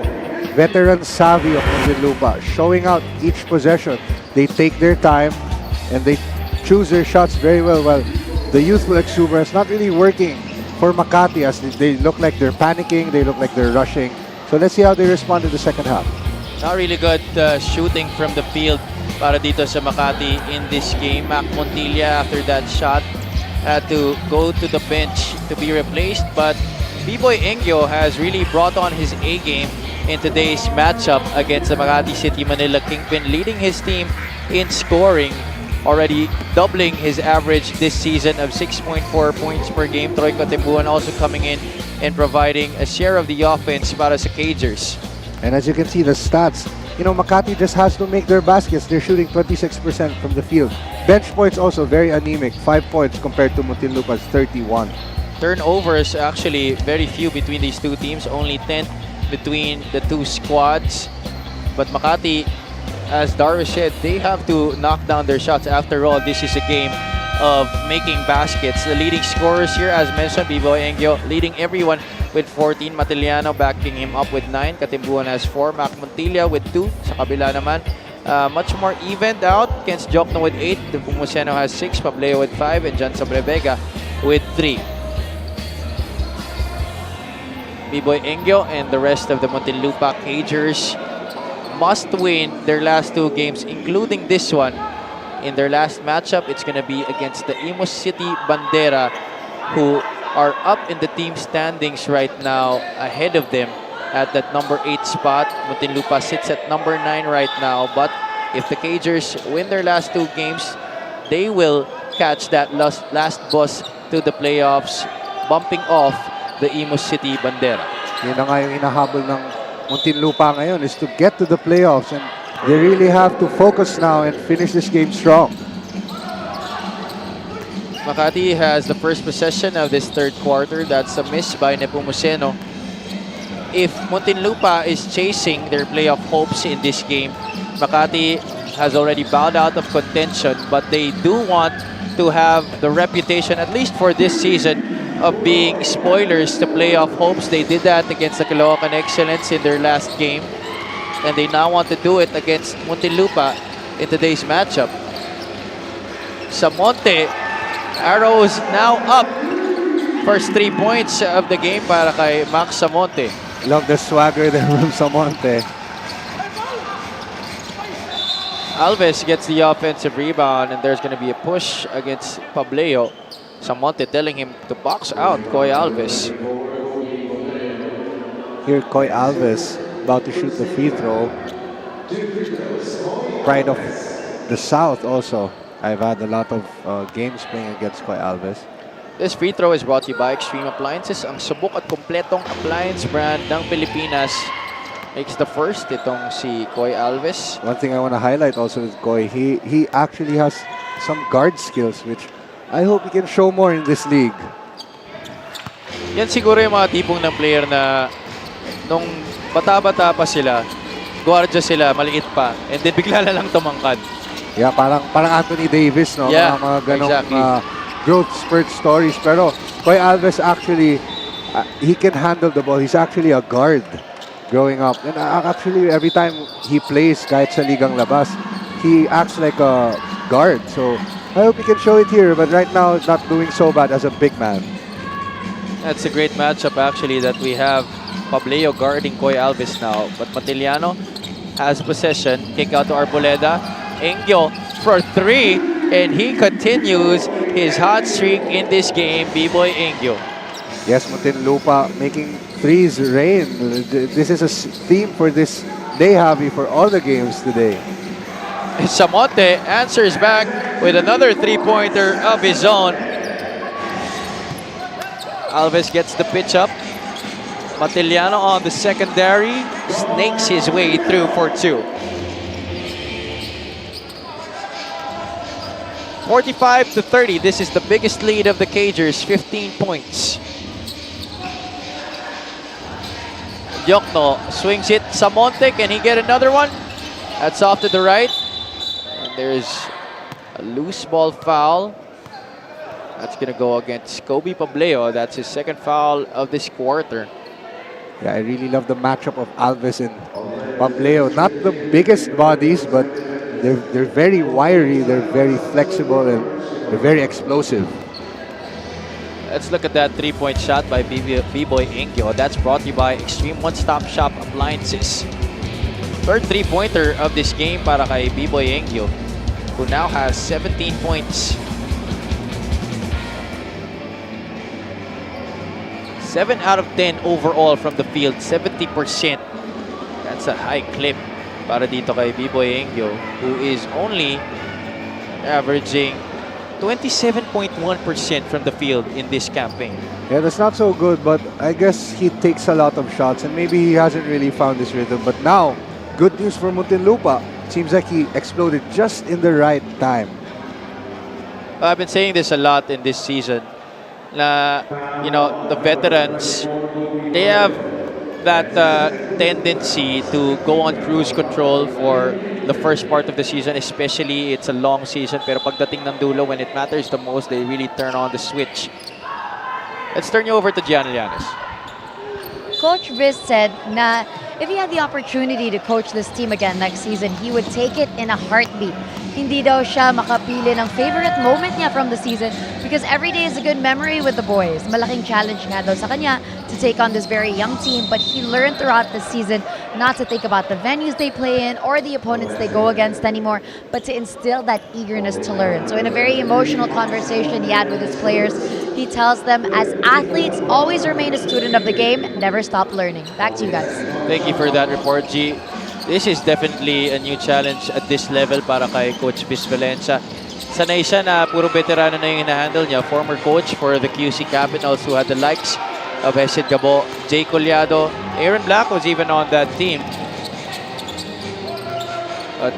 veteran savvy of Muntinlupa showing out each possession. They take their time and they choose their shots very well. While the youthful exuberance not really working for Makati, as they look like they're panicking, they look like they're rushing. So let's see how they respond in the second half. Not really good shooting from the field para dito sa Makati in this game. Mac Montilla, after that shot, had to go to the bench to be replaced. But B-Boy Engyo has really brought on his A game in today's matchup against the Makati City Manila Kingpin, leading his team in scoring, already doubling his average this season of 6.4 points per game. Troy Cotimbuan also coming in and providing a share of the offense para sa Cagers. And as you can see, the stats, Makati just has to make their baskets. They're shooting 26% from the field. Bench points also very anemic, 5 points compared to Muntinlupa's 31. Turnovers actually very few between these two teams, only 10 between the two squads. But Makati, as Darvish said, they have to knock down their shots. After all, this is a game of making baskets. The leading scorers here, as mentioned, Biboy Engyo leading everyone with 14. Matiliano backing him up with 9. Katimbuan has 4. Mac Montilla with 2. Sa kabila naman, much more evened out. Ken's Jokno with 8. Pumuseno has 6. Pableo with 5. And John Sobreveга with 3. Biboy Engyo and the rest of the Muntinlupa Cagers must win their last 2 games, including this one. In their last matchup, it's going to be against the Imus City Bandera, who are up in the team standings right now, ahead of them at that number 8 spot. Muntinlupa sits at number 9 right now, but if the Cagers win their last 2 games, they will catch that last bus to the playoffs, bumping off the Imus City Bandera. Yun na nga yung hinahabol ng Muntinlupa ngayon, is to get to the playoffs, and they really have to focus now and finish this game strong. Makati has the first possession of this third quarter. That's a miss by Nepomuceno. If Muntinlupa is chasing their playoff hopes in this game, Makati has already bowed out of contention, but they do want to have the reputation, at least for this season, of being spoilers to playoff hopes. They did that against the Caloocan Excellence in their last game, and they now want to do it against Muntinlupa in today's matchup. Samonte, arrows now up. First 3 points of the game para kay Max Samonte. Love the swagger there from Samonte. Alves gets the offensive rebound, and there's going to be a push against Pableo. Samonte telling him to box out Koy Alves. Here, Koy Alves about to shoot the free throw. Pride of the South also. I've had a lot of games playing against Koy Alves. This free throw is brought to you by Extreme Appliances, ang subok at kompletong appliance brand ng Pilipinas. Makes the first itong si Koy Alves. One thing I want to highlight also with Koy, he actually has some guard skills, which I hope he can show more in this league. Yan siguro yung mga tipong ng player na nung bata-bata pa sila, guardia sila, maliit pa, and then bigla na lang tumangkad. Yeah, parang Anthony Davis, no? Yeah, mga ganong exactly. Growth spurt stories. Pero Koy Alves actually, he can handle the ball. He's actually a guard growing up. And actually, every time he plays kahit sa ligang labas, he acts like a guard. So I hope he can show it here. But right now, not doing so bad as a big man. That's a great matchup actually that we have Pableo guarding Koy Alves now. But Matiliano has possession. Kick out to Arboleda. Engyo for 3. And he continues his hot streak in this game, B-Boy Engyo. Yes, Muntinlupa making threes rain. This is a theme for this day, Javi, for all the games today. Samonte answers back with another 3-pointer of his own. Alves gets the pitch up. Matiliano on the secondary, snakes his way through for 2. 45-30, this is the biggest lead of the Cagers, 15 points. Jokno swings it, Samonte, can he get another one? That's off to the right. And there's a loose ball foul. That's gonna go against Kobe Pableo. That's his second foul of this quarter. Yeah, I really love the matchup of Alves and Pableo. Not the biggest bodies, but they're very wiry, they're very flexible, and they're very explosive. Let's look at that 3-point shot by B-Boy Engyo. That's brought to you by Extreme One-Stop Shop Appliances. Third 3-pointer of this game para kay B-Boy Engyo, who now has 17 points. 7 out of 10 overall from the field, 70%. That's a high clip para dito kay B-Boy Engyo, who is only averaging 27.1% from the field in this campaign. Yeah, that's not so good, but I guess he takes a lot of shots and maybe he hasn't really found his rhythm. But now, good news for Muntinlupa. Seems like he exploded just in the right time. I've been saying this a lot in this season. Na, you know, the veterans, they have that tendency to go on cruise control for the first part of the season, especially it's a long season. Pero pagdating ng dulo, when it matters the most, they really turn on the switch. Let's turn you over to Gian Llanes. Coach Viz said na if he had the opportunity to coach this team again next season, he would take it in a heartbeat. Hindi daw siya makapili ng favorite moment niya from the season because every day is a good memory with the boys. Malaking challenge nga daw sa kanya to take on this very young team, but he learned throughout the season not to think about the venues they play in or the opponents they go against anymore, but to instill that eagerness to learn. So in a very emotional conversation he had with his players, he tells them as athletes, always remain a student of the game, never stop learning. Back to you guys. Thank you for that report, G. This is definitely a new challenge at this level para kay Coach Viz Valencia. Sanay siya na puro veterano na yung hinahandle niya. Former coach for the QC Capitals who had the likes of Hesid Gabo, Jay Collado, Aaron Black was even on that team.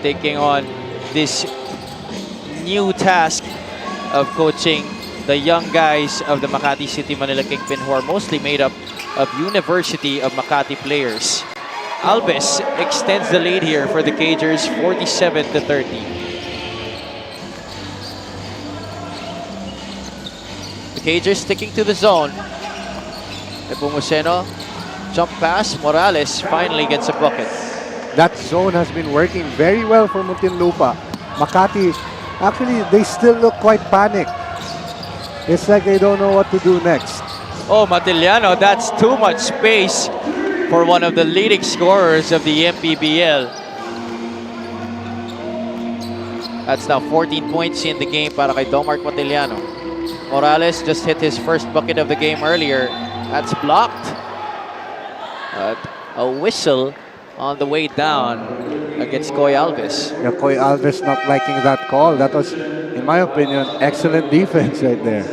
Taking on this new task of coaching the young guys of the Makati City Manila Kingpin who are mostly made up of University of Makati players. Alves extends the lead here for the Cagers, 47-30. The Cagers sticking to the zone. Nepomuceno, jump pass, Morales finally gets a bucket. That zone has been working very well for Muntinlupa. Makati, actually, they still look quite panicked. It's like they don't know what to do next. Oh, Matiliano, that's too much space for one of the leading scorers of the Mpbl. That's now 14 points in the game para kay Domark Matiliano. Morales just hit his first bucket of the game earlier. That's blocked. But a whistle on the way down against Coy Alves. Yeah, Coy Alves not liking that call. That was, in my opinion, excellent defense right there.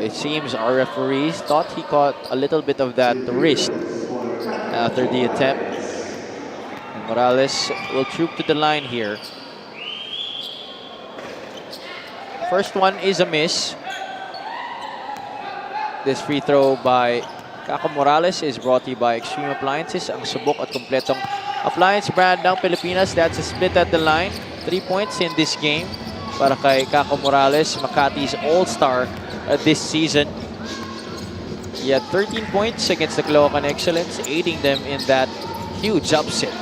It seems our referees thought he caught a little bit of that wrist after the attempt. And Morales will troop to the line here. First one is a miss. This free throw by Kako Morales is brought to you by Extreme Appliances, ang subok at kompletong appliance brand ng Pilipinas. That's a split at the line. 3 points in this game para kay Kako Morales, Makati's all-star this season. He had 13 points against the Caloocan Excellence, aiding them in that huge upset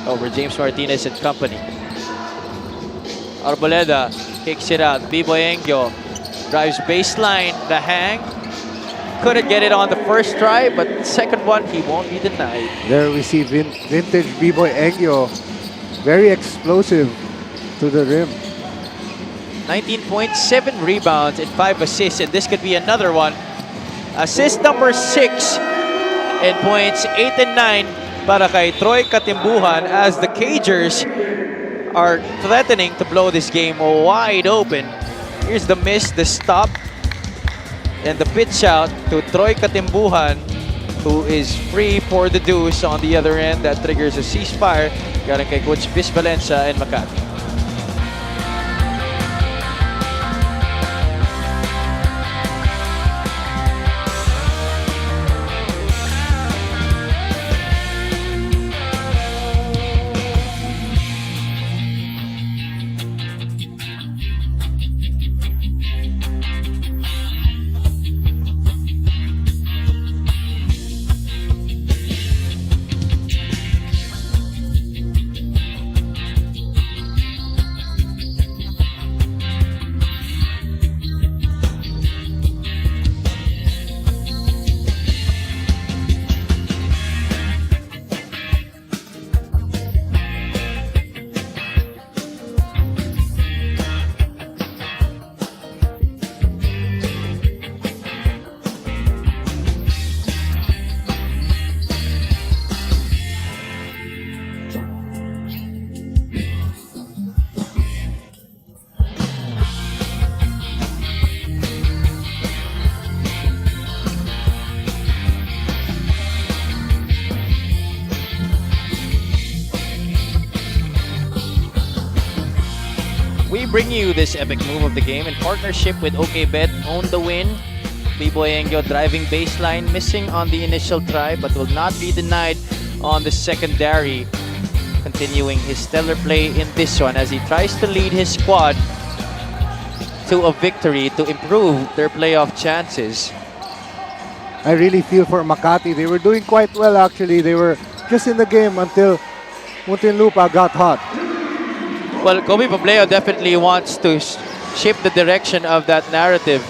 over James Martinez and company. Arboleda kicks it out. B-Boy Engyo drives baseline, the hang. Couldn't get it on the first try, but second one, he won't be denied. There we see vintage B-Boy Engyo. Very explosive to the rim. 19 points, 7 rebounds, and 5 assists, and this could be another one. Assist number 6 and points 8 and 9 para kay Troy Katimbuhan as the Cagers are threatening to blow this game wide open. Here's the miss, the stop, and the pitch out to Troy Katimbuhan, who is free for the deuce on the other end. That triggers a ceasefire galing kay Coach Viz Valencia and Makati. bring you this epic move of the game in partnership with OKBet. Own the win. B-Boy Engyo driving baseline, missing on the initial try, but will not be denied on the secondary. Continuing his stellar play in this one as he tries to lead his squad to a victory to improve their playoff chances. I really feel for Makati. They were doing quite well, actually. They were just in the game until Muntinlupa got hot. Well, Kobe Pableo definitely wants to shift the direction of that narrative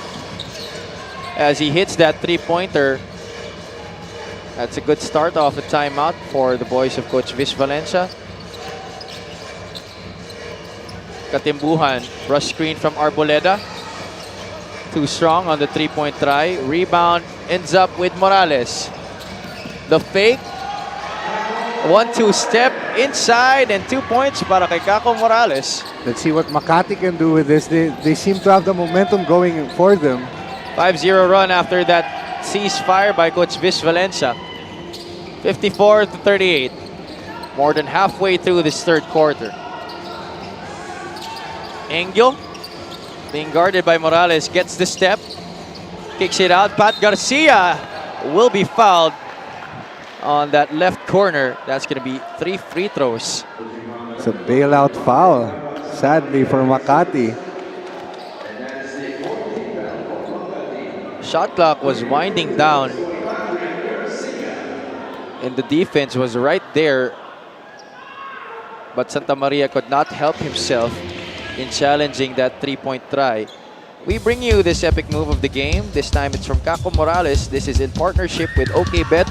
as he hits that three-pointer. That's a good start off the timeout for the boys of Coach Vish Valencia. Katimbuhan, rush screen from Arboleda. Too strong on the three-point try. Rebound ends up with Morales. The fake. 1-2 step inside and 2 points para kay Kako Morales. Let's see what Makati can do with this. They seem to have the momentum going for them. 5-0 run after that ceasefire by Coach Vish Valencia. 54-38. More than halfway through this third quarter. Engyo, being guarded by Morales, gets the step. Kicks it out. Pat Garcia will be fouled on that left corner. That's going to be 3 free throws. It's a bailout foul, sadly, for Makati. Shot clock was winding down. And the defense was right there. But Santa Maria could not help himself in challenging that three-point try. We bring you this epic move of the game. This time it's from Kako Morales. This is in partnership with OKBet.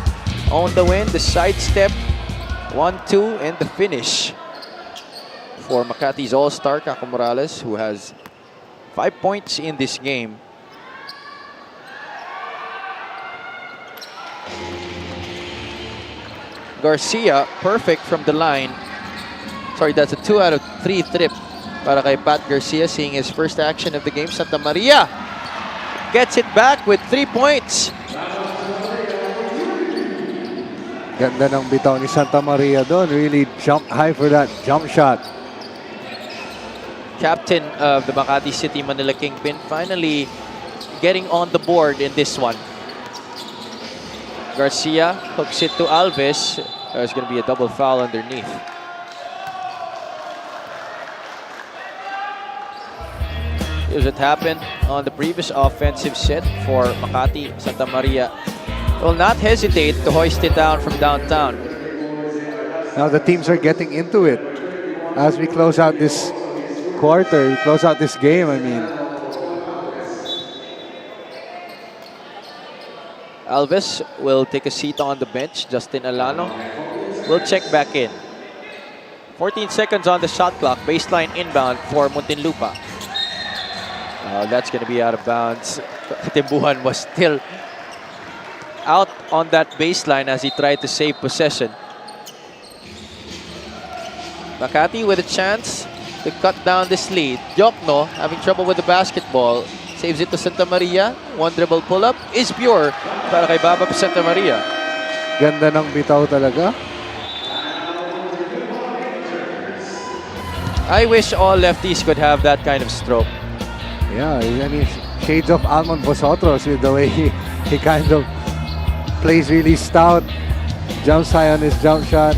On the win, the sidestep, 1-2, and the finish for Makati's all-star Kako Morales, who has 5 points in this game. Garcia, perfect from the line. Sorry, that's a 2 out of 3 trip para kay Pat Garcia, seeing his first action of the game. Santa Maria gets it back with 3 points. Ganda ng bitaw ni Santa Maria doon. Really jumped high for that jump shot. Captain of the Makati City Manila Kingpin finally getting on the board in this one. Garcia hooks it to Alves. There's going to be a double foul underneath. Here's what happened on the previous offensive set for Makati. Santa Maria will not hesitate to hoist it down from downtown. Now the teams are getting into it. As we close out this quarter, we close out this game, I mean. Alves will take a seat on the bench. Justin Alano will check back in. 14 seconds on the shot clock. Baseline inbound for Muntinlupa. That's going to be out of bounds. Timbuhan was still out on that baseline as he tried to save possession. Makati with a chance to cut down this lead. Jokno having trouble with the basketball. Saves it to Santa Maria. One dribble pull-up is pure para kay Baba Santa Maria. Ganda ng bitaw talaga. I wish all lefties could have that kind of stroke. Yeah, I mean, shades of Almond Vosotros with the way he kind of plays really stout. Jumps high on his jump shot.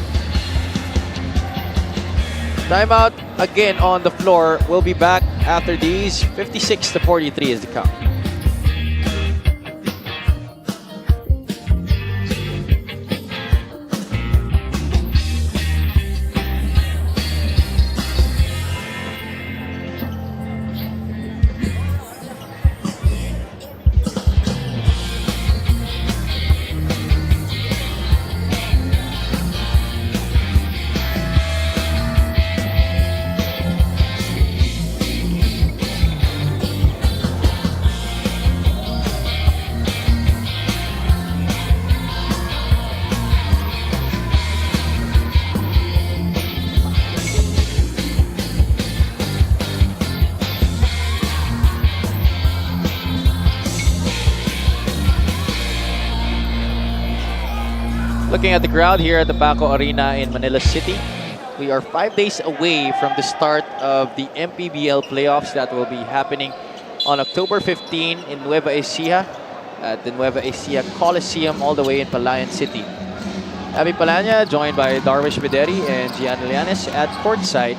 Timeout again on the floor. We'll be back after these. 56-43 is the count. Looking at the crowd here at the Paco Arena in Manila City. We are 5 days away from the start of the MPBL playoffs that will be happening on October 15 in Nueva Ecija at the Nueva Ecija Coliseum all the way in Palayan City. Abby Palanya joined by Darvish Bideri and Gian Lianes at courtside.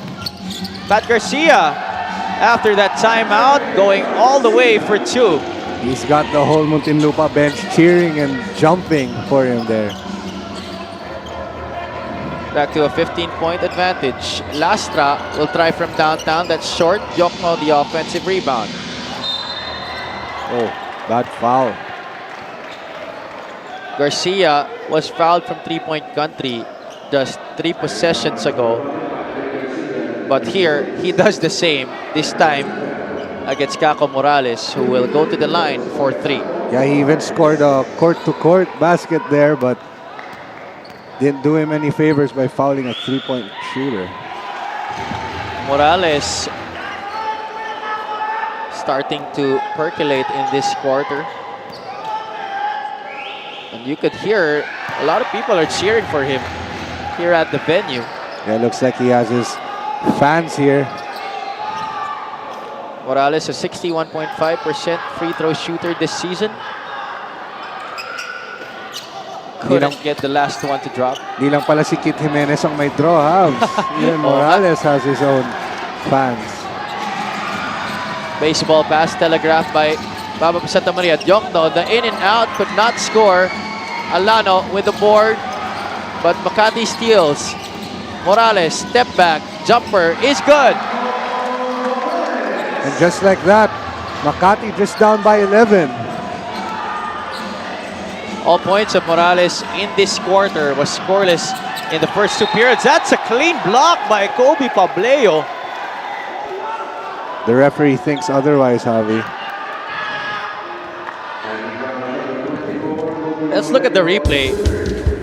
Pat Garcia, after that timeout, going all the way for 2. He's got the whole Muntinlupa bench cheering and jumping for him there. Back to a 15-point advantage. Lastra will try from downtown. That's short. Jokno the offensive rebound. Oh, bad foul. Garcia was fouled from three-point country just 3 possessions ago. But here, he does the same, this time against Kako Morales, who will go to the line for 3. Yeah, he even scored a court-to-court basket there, but didn't do him any favors by fouling a three-point shooter. Morales starting to percolate in this quarter. And you could hear a lot of people are cheering for him here at the venue. Yeah, looks like he has his fans here. Morales, a 61.5% free throw shooter this season. Couldn't get the last one to drop. Di lang pala si Kit Jimenez ang may draw, ha? Even Morales has his own fans. Baseball pass telegraphed by Baba Santa Maria. Jokno, the in and out, could not score. Alano with the board, but Makati steals. Morales, step back, jumper is good. And just like that, Makati just down by 11. All points of Morales in this quarter was scoreless in the first 2 periods. That's a clean block by Kobe Pableo. The referee thinks otherwise, Javi. Let's look at the replay.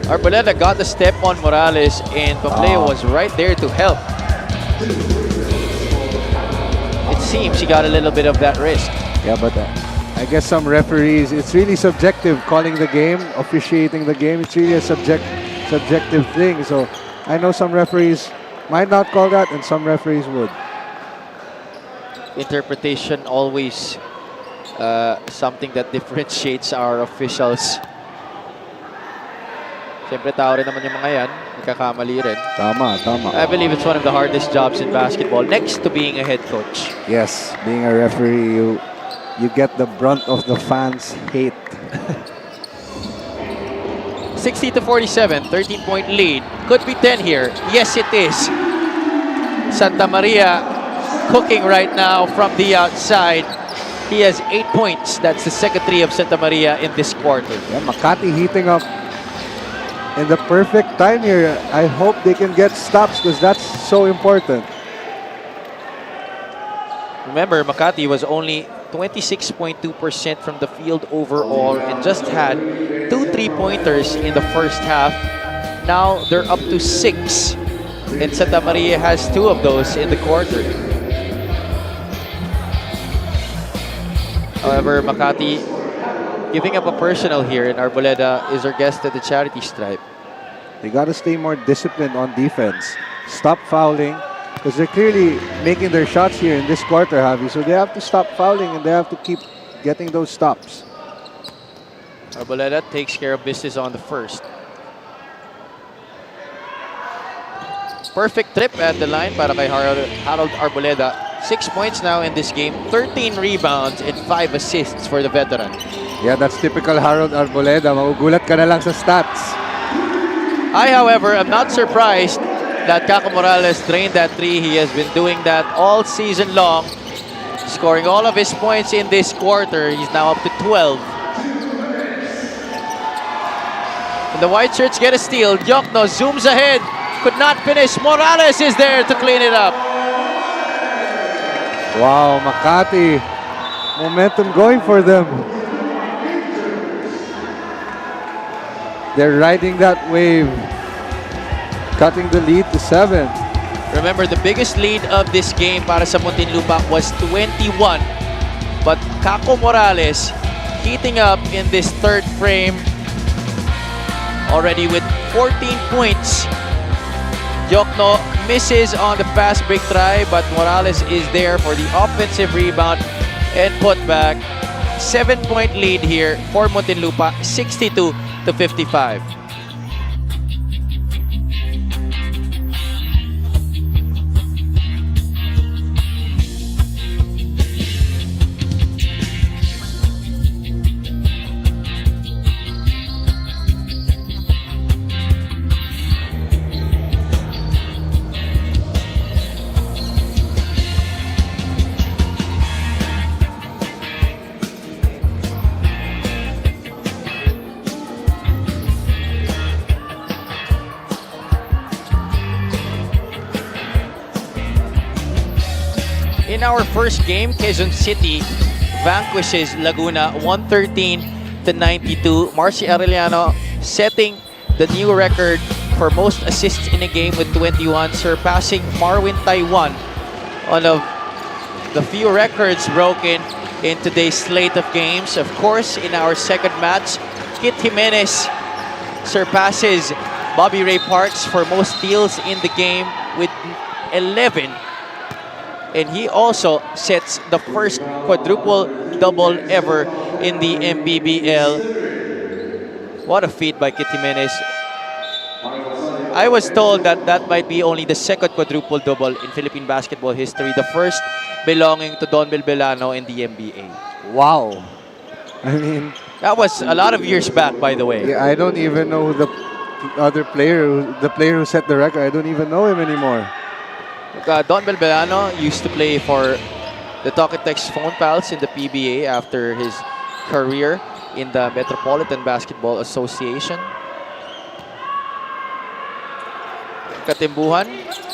Arboleda got the step on Morales and Pableo was right there to help. It seems he got a little bit of that risk. Yeah, but I guess some referees, it's really subjective calling the game, officiating the game. It's really a subjective thing. So I know some referees might not call that and some referees would. Interpretation always something that differentiates our officials. Siyempre, tao rin naman yung mga yan. Nagkakamali rin. Tama. I believe it's one of the hardest jobs in basketball, next to being a head coach. Yes, being a referee, you get the brunt of the fans' hate. 60-47, 13-point lead. Could be 10 here. Yes, it is. Santa Maria cooking right now from the outside. He has 8 points. That's the second 3 of Santa Maria in this quarter. Yeah, Makati heating up in the perfect time here. I hope they can get stops because that's so important. Remember, Makati was only 26.2% from the field overall and just had 2 3-pointers in the first half. Now they're up to 6. And Santa Maria has 2 of those in the quarter. However, Makati giving up a personal here, and Arboleda is our guest at the charity stripe. They got to stay more disciplined on defense. Stop fouling because they're clearly making their shots here in this quarter, Javi. So they have to stop fouling and they have to keep getting those stops. Arboleda takes care of business on the first. Perfect trip at the line para kay Harold Arboleda. 6 points now in this game, 13 rebounds and 5 assists for the veteran. Yeah, that's typical Harold Arboleda. Magugulat ka na lang sa stats. I, however, am not surprised that Kako Morales drained that 3. He has been doing that all season long, scoring all of his points in this quarter. He's now up to 12. And the white shirts get a steal. Jokno zooms ahead, could not finish. Morales is there to clean it up. Wow, Makati. Momentum going for them. They're riding that wave. Cutting the lead to 7. Remember, the biggest lead of this game para sa Muntinlupa was 21. But Kako Morales heating up in this third frame already with 14 points. Jokno misses on the fast break try, but Morales is there for the offensive rebound and put back. 7-point lead here for Muntinlupa, 62-55. In our first game, Quezon City vanquishes Laguna 113-92. Marcy Arellano setting the new record for most assists in a game with 21, surpassing Marwin Taiwan, one of the few records broken in today's slate of games. Of course, in our second match, Kit Jimenez surpasses Bobby Ray Parks for most steals in the game with 11. And he also sets the first quadruple double ever in the Mpbl. What a feat by Kit Jimenez. I was told that that might be only the second quadruple double in Philippine basketball history, the first belonging to Don Belbelano in the NBA. Wow. I mean, That was a lot of years back, by the way. yeah, I don't even know who the other player, the player who set the record. I don't even know him anymore. Don Belbelano used to play for the Talk-and-Text Phone Pals in the PBA after his career in the Metropolitan Basketball Association. Katimbuhan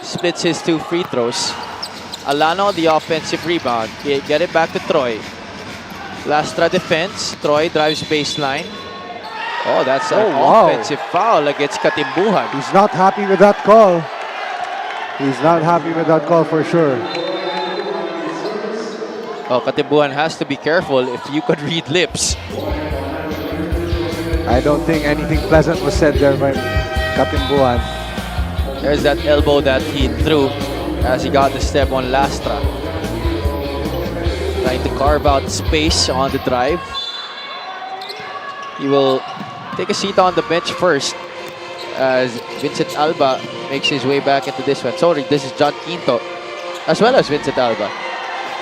splits his 2 free throws. Alano, the offensive rebound. Get it back to Troy. Lastra defense. Troy drives baseline. Oh, that's an offensive foul against Katimbuhan. He's not happy with that call. He's not happy with that call for sure. Oh, Katimbuhan has to be careful if you could read lips. I don't think anything pleasant was said there by Katimbuhan. There's that elbow that he threw as he got the step on Lastra. Trying to carve out space on the drive. He will take a seat on the bench first as Vincent Alba makes his way back into this one. Sorry, this is John Quinto as well as Vincent Alba.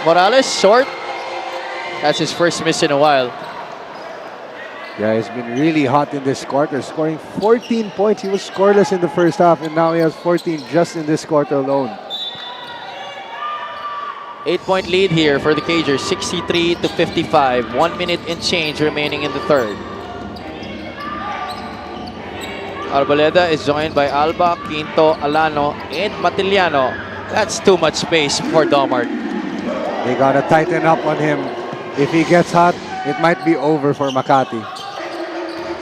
Morales, short. That's his first miss in a while. Yeah, he's been really hot in this quarter, scoring 14 points. He was scoreless in the first half, and now he has 14 just in this quarter alone. 8-point lead here for the Cagers, 63-55. 1 minute and change remaining in the third. Arboleda is joined by Alba, Quinto, Alano, and Matiliano. That's too much space for Domart. They gotta tighten up on him. If he gets hot, it might be over for Makati.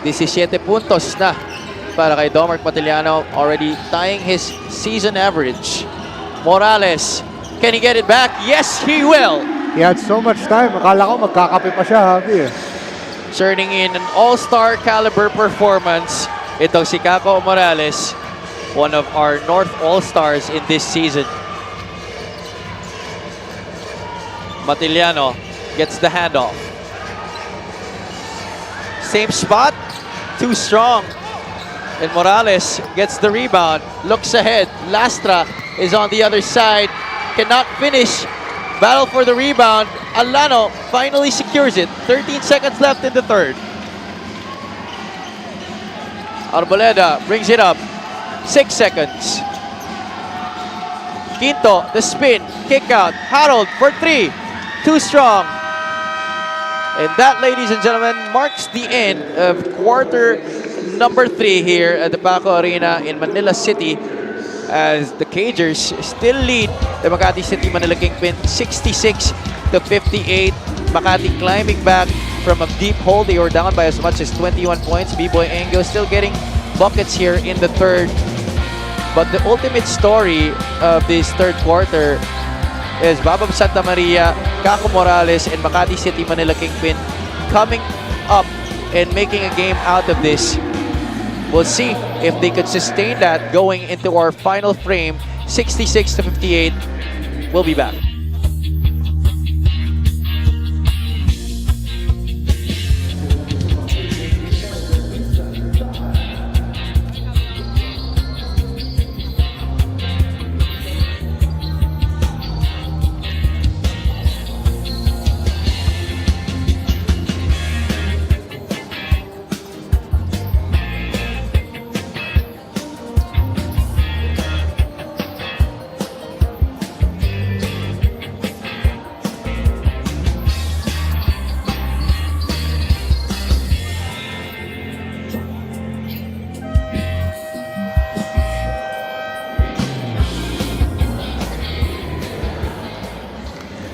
17 puntos na para kay Domart Matiliano, already tying his season average. Morales, can he get it back? Yes, he will. He had so much time. Akala ko magkakape pa siya, Javi. Turning in an all-star caliber performance. Itong si Kako Morales, one of our North All-Stars in this season. Matiliano gets the handoff. Same spot, too strong. And Morales gets the rebound, looks ahead. Lastra is on the other side, cannot finish. Battle for the rebound. Alano finally secures it. 13 seconds left in the third. Arboleda brings it up. 6 seconds. Quinto, the spin, kick out. Harold for 3. Too strong. And that, ladies and gentlemen, marks the end of quarter number 3 here at the Paco Arena in Manila City, as the Cagers still lead the Makati City Manila Kingpin 66-58. Makati climbing back from a deep hole. They were down by as much as 21 points. B-Boy Angel still getting buckets here in the third. But the ultimate story of this third quarter is Babam Santa Maria, Kako Morales, and Makati City Manila Kingpin coming up and making a game out of this. We'll see if they could sustain that going into our final frame, 66-58. We'll be back.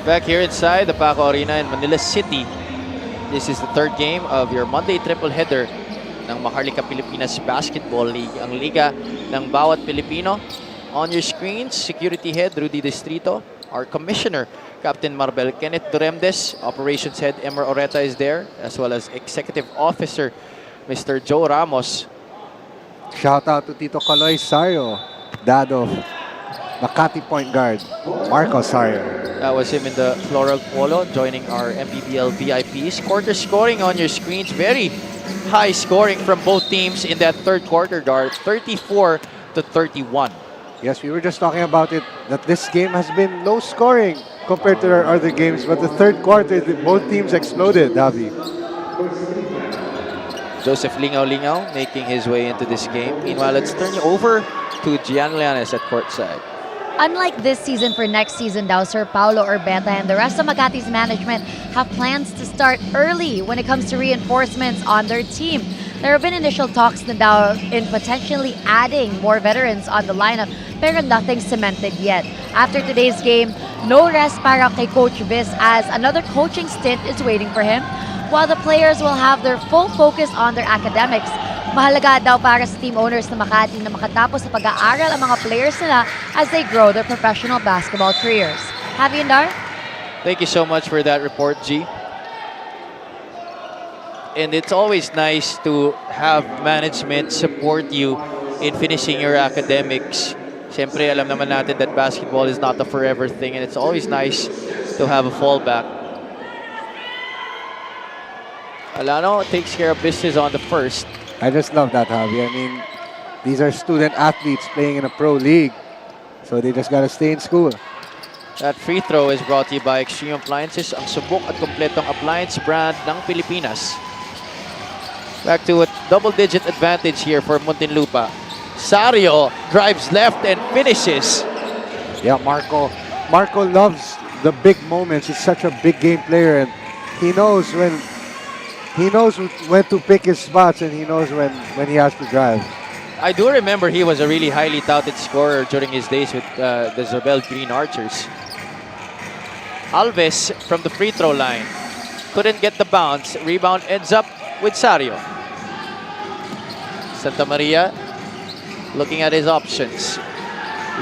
Back here inside the Paco Arena in Manila City. This is the third game of your Monday triple header ng Maharlika Pilipinas Basketball League, ang liga ng bawat Pilipino. On your screens, Security Head Rudy Distrito, our Commissioner Captain Marbel Kenneth Duremdes, Operations Head Emer Oreta is there, as well as Executive Officer Mr. Joe Ramos. Shout out to Tito Caloy Sario, dad of Makati point guard Marco Sario. That was him in the floral polo, joining our Mpbl VIPs. Quarter scoring on your screens. Very high scoring from both teams in that third quarter, Dar. 34-31. Yes, we were just talking about it, that this game has been low scoring compared to our other games, but the third quarter, both teams exploded, Davi. Joseph Lingaw making his way into this game. Meanwhile, let's turn you over to Gian Llanes at courtside. Unlike this season, for next season daw, Sir Paulo Orbeta and the rest of Makati's management have plans to start early when it comes to reinforcements on their team. There have been initial talks na daw in potentially adding more veterans on the lineup, pero nothing cemented yet. After today's game, no rest para kay Coach Viz as another coaching stint is waiting for him, while the players will have their full focus on their academics. Mahalaga daw para sa team owners na Makati na makatapos sa pag-aaral ang mga players nila as they grow their professional basketball careers. Javi and Dar? Thank you so much for that report, G. And it's always nice to have management support you in finishing your academics. Siyempre, alam naman natin that basketball is not a forever thing, and it's always nice to have a fallback. Alano takes care of business on the first. I just love that, Javi. I mean, these are student athletes playing in a pro league, so they just gotta stay in school. That free throw is brought to you by Extreme Appliances, ang subok at kompletong appliance brand ng Pilipinas. Back to a double-digit advantage here for Muntinlupa. Sario drives left and finishes. Yeah, Marco loves the big moments. He's such a big game player, and he knows when to pick his spots, and he knows when he has to drive. I do remember he was a really highly touted scorer during his days with the Zobel Green Archers. Alves from the free throw line couldn't get the bounce. Rebound ends up with Sario. Santa Maria looking at his options.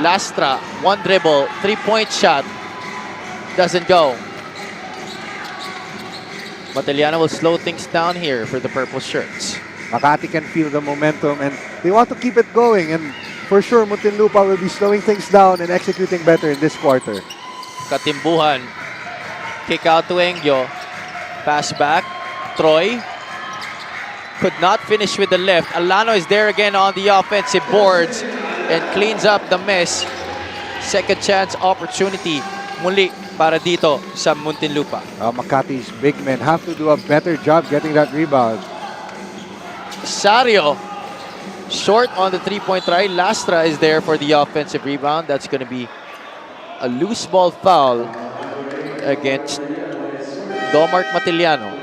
Lastra, one dribble, three-point shot. Doesn't go. Matiliano will slow things down here for the purple shirts. Makati can feel the momentum, and they want to keep it going. And for sure, Muntinlupa will be slowing things down and executing better in this quarter. Katimbuhan. Kick out to Engyo. Pass back. Troy. Could not finish with the left. Alano is there again on the offensive boards and cleans up the mess. Second chance opportunity muli para dito sa Muntinlupa. Makati's big men have to do a better job getting that rebound. Sario short on the three-point try. Lastra is there for the offensive rebound. That's going to be a loose ball foul against Domark Matiliano.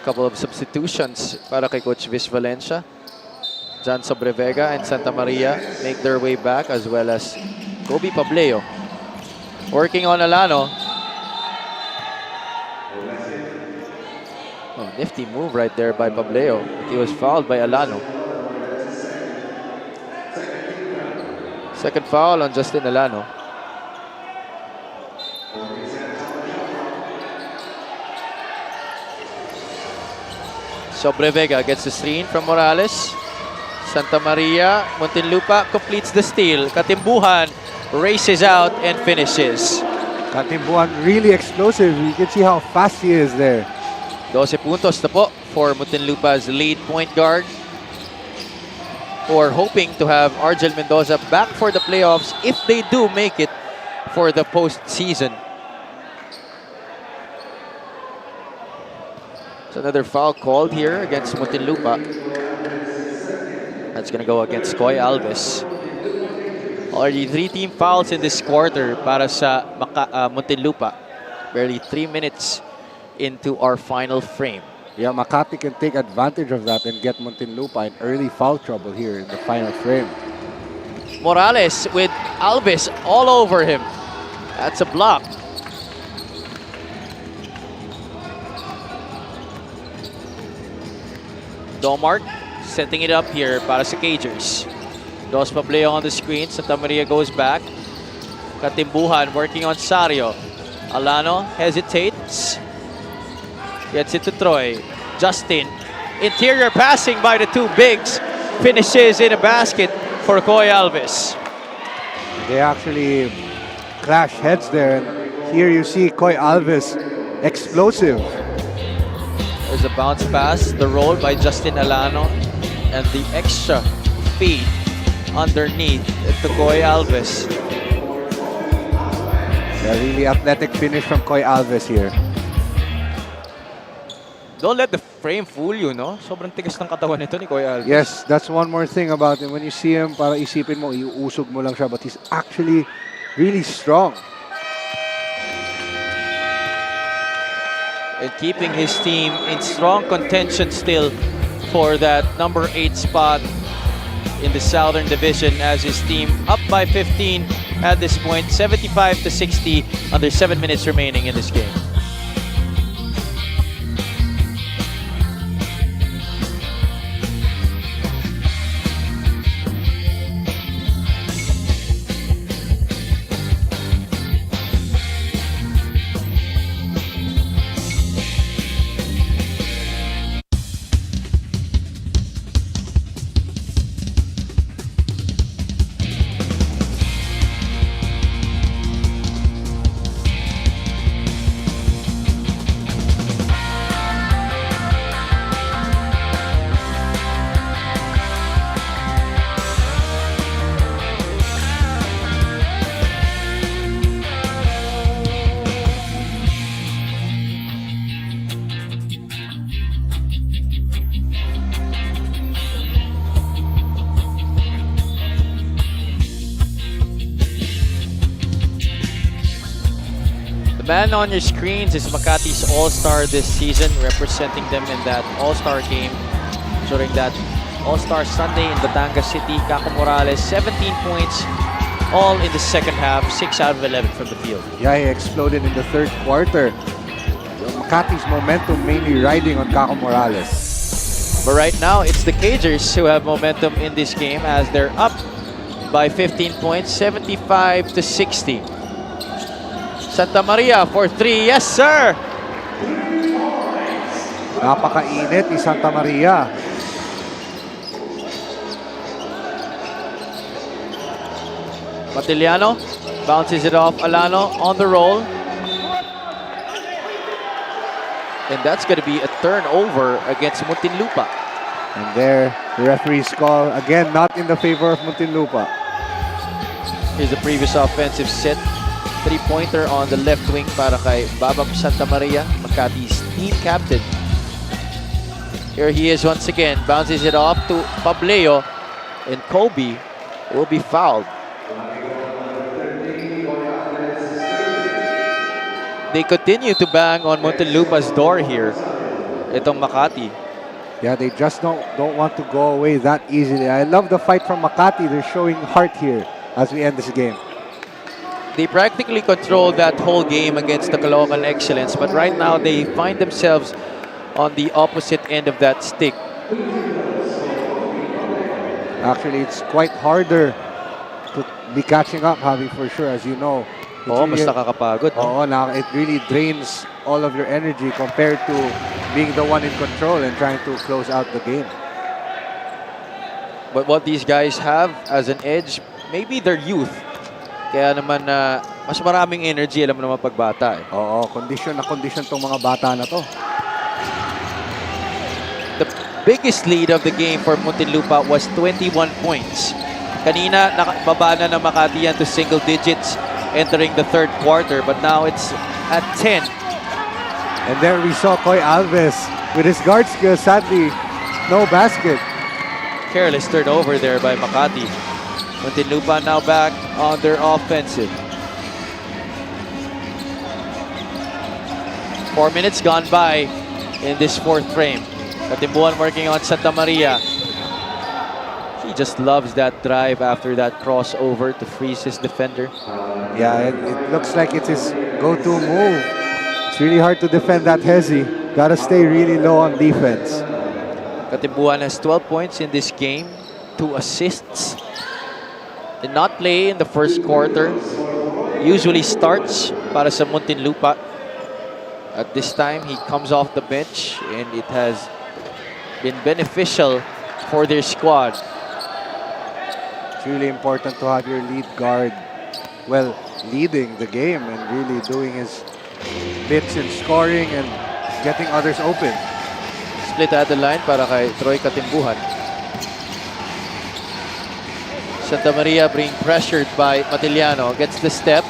Couple of substitutions para kay Coach Viz Valencia. Jan Sobrevega and Santa Maria make their way back, as well as Kobe Pableo. Working on Alano. Oh, nifty move right there by Pableo. He was fouled by Alano. Second foul on Justin Alano. Sobrevega gets the screen from Morales. Santa Maria, Muntinlupa completes the steal. Katimbuhan races out and finishes. Katimbuhan really explosive. You can see how fast he is there. 12 puntos na po for Muntinlupa's lead point guard. Who are hoping to have Argel Mendoza back for the playoffs if they do make it for the postseason. So another foul called here against Muntinlupa. That's going to go against Coy Alves. Already 3 team fouls in this quarter para sa Muntinlupa. Barely 3 minutes into our final frame. Yeah, Makati can take advantage of that and get Muntinlupa in early foul trouble here in the final frame. Morales with Alves all over him. That's a block. Domart setting it up here para sa Cagers. Dos Pableo on the screen. Santa Maria goes back. Katimbuhan working on Sario. Alano hesitates. Gets it to Troy. Justin. Interior passing by the 2 bigs. Finishes in a basket for Coy Alves. They actually clash heads there. And here you see Coy Alves explosive. There's a bounce pass. The roll by Justin Alano. And the extra feed underneath to Coy Alves. A really athletic finish from Coy Alves here. Don't let the frame fool you, no? Sobrang tigas ng katawan nito ni Coy Alves. Yes, that's one more thing about him. When you see him, para isipin mo, iuusog mo lang siya. But he's actually really strong. And keeping his team in strong contention still for that number 8 spot in the Southern Division as his team up by 15 at this point, 75-60 under 7 minutes remaining in this game. Man on your screens is Makati's All-Star this season, representing them in that All-Star game during that All-Star Sunday in Batangas City. Kako Morales, 17 points, all in the second half, 6 out of 11 from the field. Yeah, he exploded in the third quarter. Makati's momentum mainly riding on Kako Morales. But right now, it's the Cagers who have momentum in this game as they're up by 15 points, 75-60. Santa Maria for 3. Yes, sir! Napakainit ni Santa Maria. Matiliano bounces it off Alano on the roll. And that's going to be a turnover against Muntinlupa. And there, the referee's call, again, not in the favor of Muntinlupa. Here's the previous offensive set. 3-pointer on the left wing para kay Babam Santa Maria, Makati's team captain. Here he is once again, bounces it off to Pableo, and Kobe will be fouled. They continue to bang on Muntinlupa's door here. Itong Makati. Yeah, they just don't want to go away that easily. I love the fight from Makati. They're showing heart here as we end this game. They practically controlled that whole game against the Caloocan Excellence, but right now they find themselves on the opposite end of that stick. Actually, it's quite harder to be catching up, Javi, for sure. As you know, Oo, mas nakakapagod. No? Oo, it really drains all of your energy compared to being the one in control and trying to close out the game. But what these guys have as an edge, maybe their youth. Kaya naman mas maraming energy, alam mo naman pagbata. Oo, condition na condition tong mga bata na to. The biggest lead of the game for Muntinlupa was 21 points. Kanina, nakababa na ng Makati yan to single digits entering the third quarter, but now it's at 10. And there we saw Coy Alves with his guard skill, sadly, no basket. Careless turnover there by Makati. Muntinlupa now back on their offensive. 4 minutes gone by in this fourth frame. Katimbuan working on Santa Maria. He just loves that drive after that crossover to freeze his defender. Yeah, it looks like it's his go-to move. It's really hard to defend that Hezi. Gotta stay really low on defense. Katimbuan has 12 points in this game, 2 assists. Did not play in the first quarter. Usually starts para sa Muntinlupa. At this time, he comes off the bench and it has been beneficial for their squad. It's really important to have your lead guard, well, leading the game and really doing his bits in scoring and getting others open. Split at the line para kay Troy Katimbuhan. Santa Maria being pressured by Matiliano. Gets the step.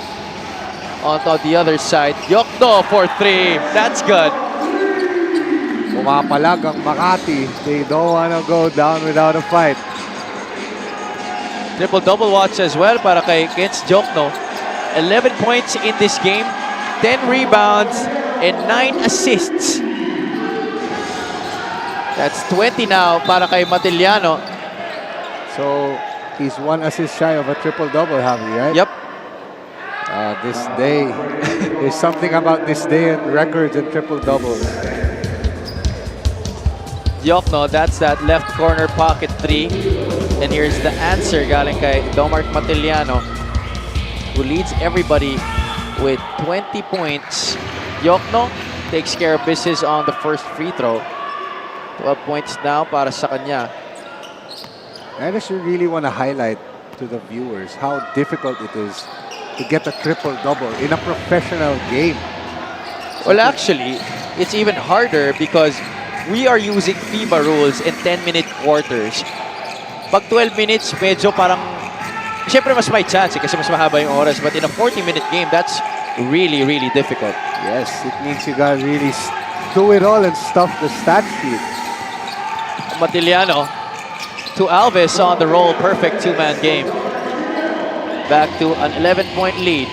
Onto the other side. Yokno for 3. That's good. Pumapalag ang Makati. They don't want to go down without a fight. Triple-double watch as well para kay Kens Jokno. 11 points in this game. 10 rebounds and 9 assists. That's 20 now para kay Matiliano. So, he's 1 assist shy of a triple-double, Javi, right? Yep. This day, there's something about this day and records and triple-doubles. Jokno, that's that left corner pocket 3. And here's the answer galing kay Domart Matiliano, who leads everybody with 20 points. Jokno takes care of business on the first free throw. 12 points now para sa kanya. I just really want to highlight to the viewers how difficult it is to get a triple-double in a professional game. Well, actually, it's even harder because we are using FIBA rules in 10-minute quarters. Pag 12 minutes, medyo parang, siyempre mas may chance kasi mas mahaba yung oras. But in a 40-minute game, that's really, really difficult. Yes, it means you gotta really do it all and stuff the stat sheet. Matiliano to Alves on the roll. Perfect two-man game. Back to an 11-point lead.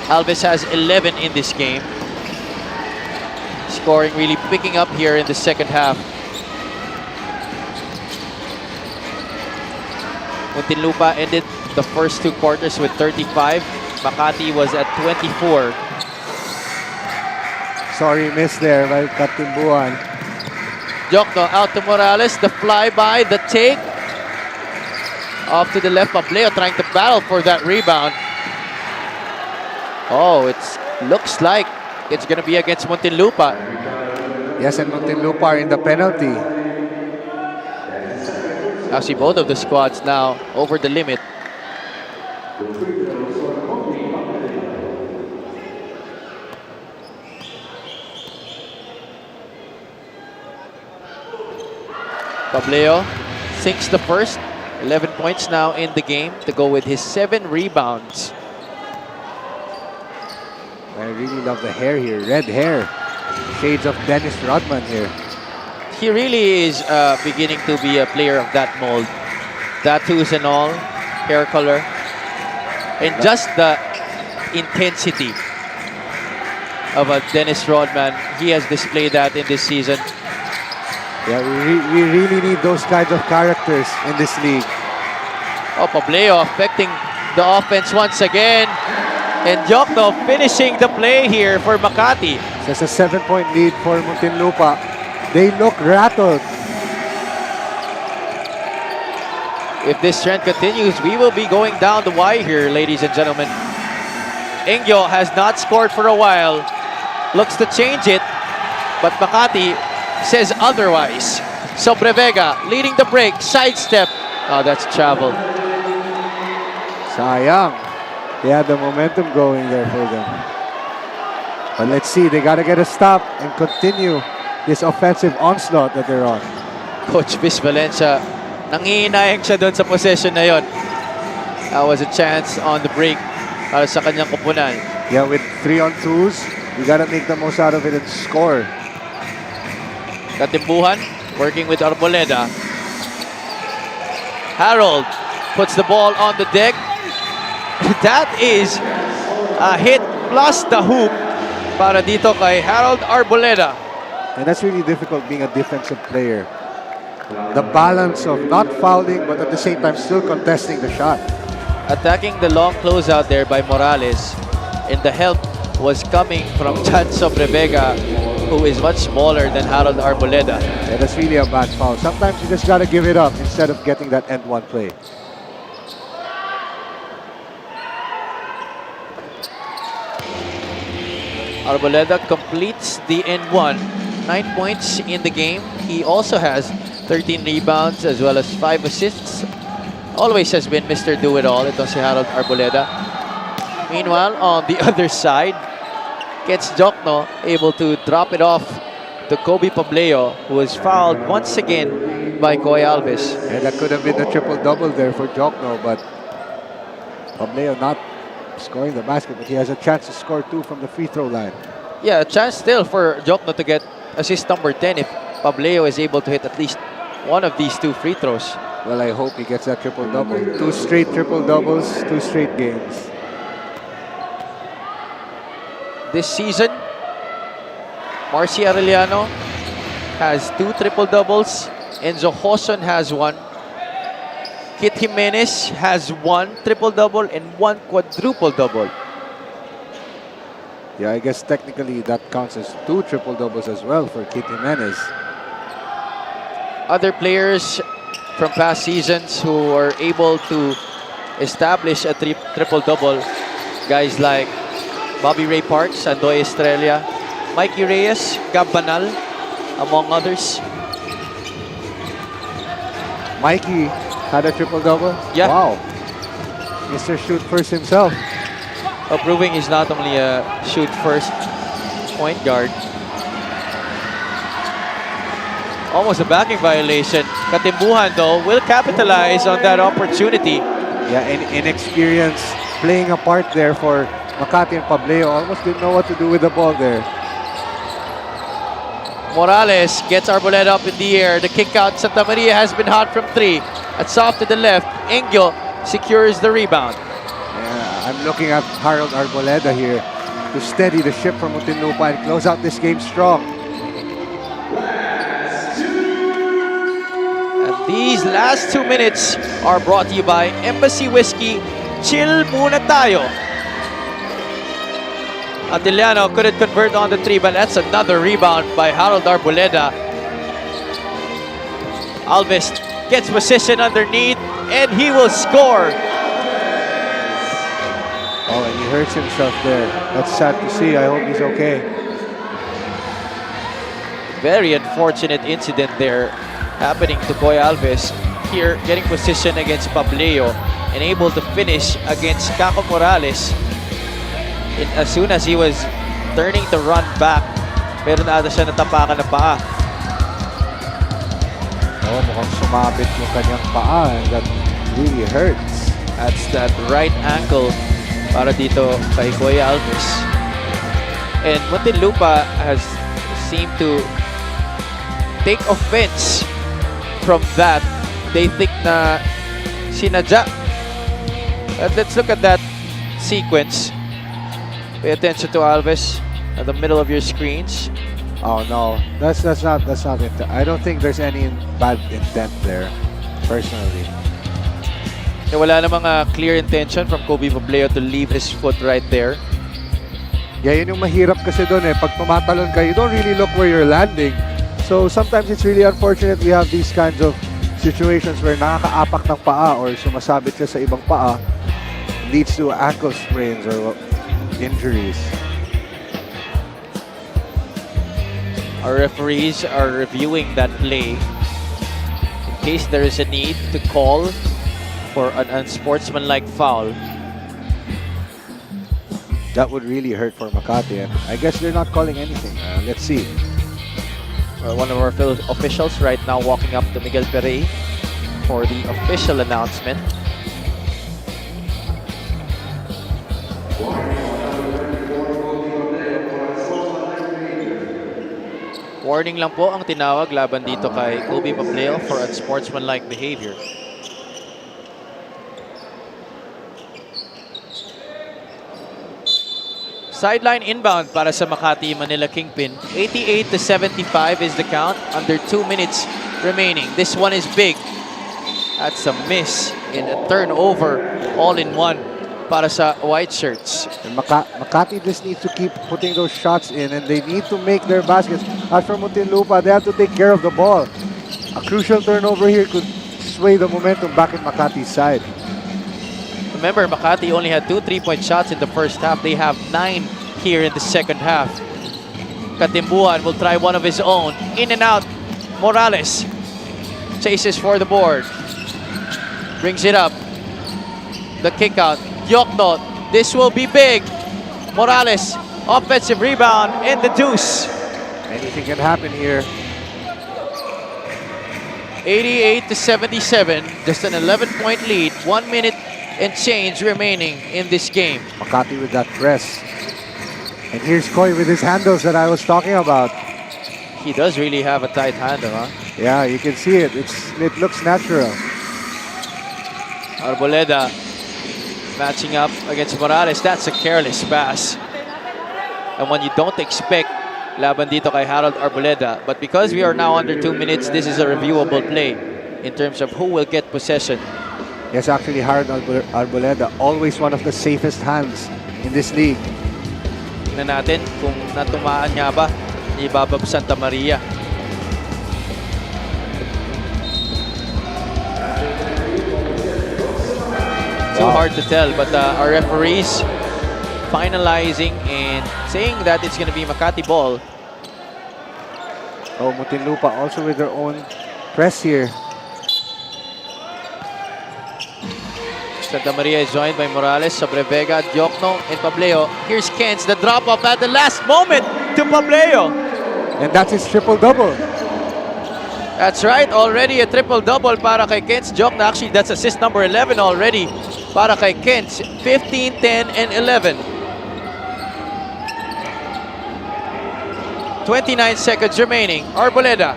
Alves has 11 in this game. Scoring really picking up here in the second half. Muntinlupa ended the first 2 quarters with 35. Makati was at 24. Sorry, miss there by Katimbuan. Jokno out to Morales. The flyby, the take. Off to the left, Mpbl trying to battle for that rebound. Oh, it looks like it's going to be against Muntinlupa. Yes, and Muntinlupa are in the penalty. I see both of the squads now over the limit. Mpbl sinks the first. 11 points now in the game to go with his 7 rebounds. I really love the hair here. Red hair. Shades of Dennis Rodman here. He really is beginning to be a player of that mold. Tattoos and all, hair color, and just the intensity of a Dennis Rodman. He has displayed that in this season. Yeah, we really need those kinds of characters in this league. Oh, Mpbl affecting the offense once again. And Jokno finishing the play here for Makati. So it's a 7-point lead for Muntinlupa. They look rattled. If this trend continues, we will be going down the wire here, ladies and gentlemen. Engyo has not scored for a while. Looks to change it, but Makati says otherwise. Sobrevega leading the break, sidestep. Oh, that's travel. Sayang. They had the momentum going there for them. But let's see, they gotta get a stop and continue this offensive onslaught that they're on. Coach Viz Valencia, nangihinayang siya doon sa possession na yon. That was a chance on the break para sa kanyang kupunan. Yeah, with 3-on-2s, you gotta make the most out of it and score. Katimbuhan working with Arboleda. Harold puts the ball on the deck. That is a hit plus the hoop para dito kay Harold Arboleda. And that's really difficult being a defensive player. The balance of not fouling but at the same time still contesting the shot. Attacking the long closeout there by Morales. And the help was coming from Chan Sobrevega, who is much smaller than Harold Arboleda. Yeah, that's really a bad foul. Sometimes you just gotta give it up instead of getting that end one play. Arboleda completes the N1. 9 points in the game. He also has 13 rebounds as well as 5 assists. Always has been Mr. Do-It-All. Ito si Harold Arboleda. Meanwhile, on the other side, gets Jokno able to drop it off to Kobe Pableo, who was fouled once again by Koy Alves. And that could have been a triple-double there for Jokno, but Pableo not scoring the basket, but he has a chance to score 2 from the free throw line. Yeah, a chance still for Jokno to get assist number 10 if Pableo is able to hit at least one of these 2 free throws. Well, I hope he gets that triple-double. 2 straight triple-doubles, 2 straight games. This season, Marcy Arellano has 2 triple-doubles. Enzo Hoson has 1. Kit Jimenez has 1 triple-double and 1 quadruple-double. Yeah, I guess technically that counts as 2 triple-doubles as well for Kit Jimenez. Other players from past seasons who are able to establish a triple-double, guys like Bobby Ray Parks, Andoy Estrella, Mikey Reyes, Gab Banal, among others. Mikey had a triple-double? Yeah. Wow. Mr. Shoot First himself. Proving he's not only a shoot-first point guard. Almost a backing violation. Katimbuhan, though, will capitalize on that opportunity. Yeah, inexperience playing a part there for Makati and Pableo. Almost didn't know what to do with the ball there. Morales gets Arboleda up in the air. The kick out. Santa Maria has been hot from 3. That's off to the left. Engyo secures the rebound. Yeah, I'm looking at Harold Arboleda here to steady the ship from Muntinlupa and close out this game strong. And these last 2 minutes are brought to you by Embassy Whiskey. Chill muna tayo. Atiliano couldn't convert on the 3, but that's another rebound by Harold Arboleda. Alves gets position underneath, and he will score. Oh, and he hurts himself there. That's sad to see. I hope he's okay. Very unfortunate incident there happening to Koy Alves. Here, getting position against Pableo and able to finish against Kako Morales. As soon as he was turning to run back, meron na ata siya natapakan na paa. Oh, mukhang sumabit yung kanyang paa and that really hurts. That's that right ankle para dito kay Koy Alves. And Muntinlupa has seemed to take offense from that. They think na sinadya. But let's look at that sequence. Pay attention to Alves at the middle of your screens. Oh no, that's not it. I don't think there's any bad intent there, personally. Wala namang clear intention from Kobe Pableo to leave his foot right there. Yeah, yun yung mahirap kasi doon eh. Pag tumatalon ka, you don't really look where you're landing. So sometimes it's really unfortunate we have these kinds of situations where nakakaapak ng paa or sumasabit siya sa ibang paa leads to ankle sprains or injuries. Our referees are reviewing that play in case there is a need to call for an unsportsmanlike foul. That would really hurt for Makati, and I guess they're not calling anything. Let's see. One of our officials right now walking up to Miguel Perey for the official announcement. Warning lang po ang tinawag laban dito kay Mpbl for unsportsmanlike behavior. Sideline inbound para sa Makati Manila Kingpin. 88-75 is the count. Under 2 minutes remaining. This one is big. That's a miss in a turnover. All in one para sa white shirts. And Makati just needs to keep putting those shots in, and they need to make their baskets. As for Muntinlupa, they have to take care of the ball. A crucial turnover here could sway the momentum back in Makati's side. Remember, Makati only had 2 3-point shots in the first half. They have 9 here in the second half. Katimbuan will try one of his own. In and out. Morales chases for the board. Brings it up. The kick out. Yokno. This will be big. Morales. Offensive rebound in the deuce. Anything can happen here. 88-77. Just an 11-point lead. 1 minute and change remaining in this game. Makati with that press. And here's Koy with his handles that I was talking about. He does really have a tight handle, huh? Yeah, you can see it. It looks natural. Arboleda matching up against Morales. That's a careless pass. And when you don't expect laban dito kay Harold Arboleda. But because we are now under 2 minutes, this is a reviewable play in terms of who will get possession. Yes, actually, Harold Arboleda, always one of the safest hands in this league. Tingnan natin kung natumaan niya ba ni Babab Santa Maria. Too hard to tell, but our referees finalizing and saying that it's going to be Makati ball. Oh, Muntinlupa also with their own press here. Santa Maria is joined by Morales, Sobrevega, Diokno, and Pableo. Here's Kens, the drop-off at the last moment to Pableo. And that's his triple-double. That's right, already a triple-double para kay Kens Diokno. Actually, that's assist number 11 already para kay Kens. 15, 10, and 11. 29 seconds remaining. Arboleda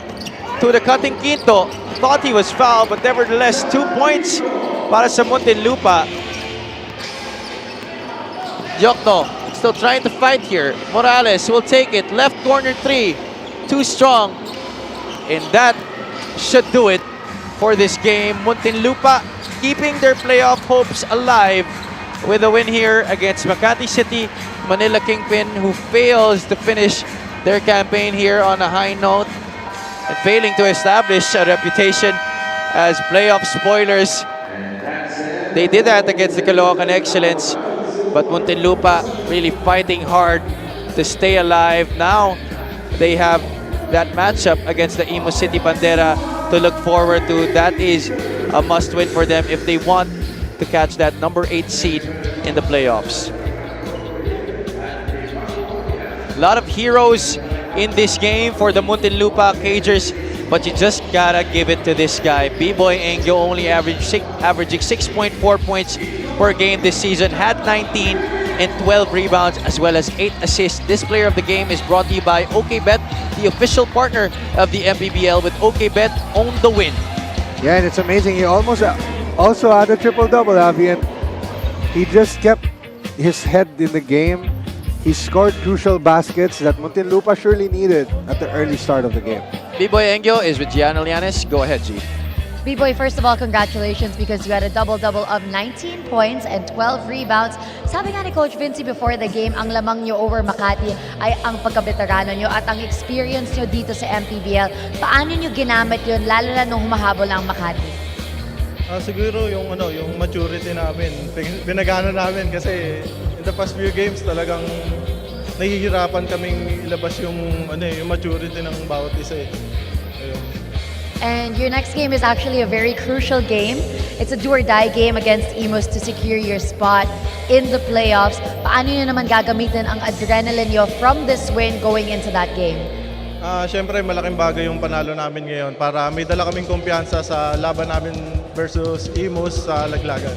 to the cutting quinto. Thought he was fouled, but nevertheless, 2 points para sa Muntinlupa. Diokno still trying to fight here. Morales will take it. Left corner 3. Too strong. And that should do it for this game. Muntinlupa keeping their playoff hopes alive with a win here against Makati City. Manila Kingpin, who fails to finish their campaign here on a high note and failing to establish a reputation as playoff spoilers. They did that against the Caloocan Excellence, but Muntinlupa really fighting hard to stay alive. Now they have that matchup against the Imo City Bandera to look forward to. That is a must-win for them if they want to catch that number 8 seed in the playoffs. A lot of heroes in this game for the Muntinlupa Cagers, but you just gotta give it to this guy. B-Boy Engyo only averaging 6.4 points per game this season, had 19 and 12 rebounds as well as 8 assists. This player of the game is brought to you by OKBet, the official partner of the Mpbl. With OKBet, own the win. Yeah, and it's amazing. He almost also had a triple-double, Avi, and he just kept his head in the game. He scored crucial baskets that Muntinlupa surely needed at the early start of the game. B-Boy Engyo is with Gianna Llanes. Go ahead, G. B-Boy, first of all, congratulations because you had a double-double of 19 points and 12 rebounds. Sabi nga ni Coach Vinci before the game, ang lamang nyo over Makati ay ang pagkabeterano nyo at ang experience nyo dito sa MPBL. Paano nyo ginamit yun, lalo na nung humahabol ang Makati? Siguro yung maturity namin, pinagana namin kasi in the past few games talagang nahihirapan kaming ilabas yung maturity ng bawat isa. Ayun. And your next game is actually a very crucial game. It's a do-or-die game against Imus to secure your spot in the playoffs. Paano nyo naman gagamitin ang adrenaline nyo from this win going into that game? Siyempre, malaking bagay yung panalo namin ngayon para may dala kaming kumpiyansa sa laban namin versus Imus sa Laglagan.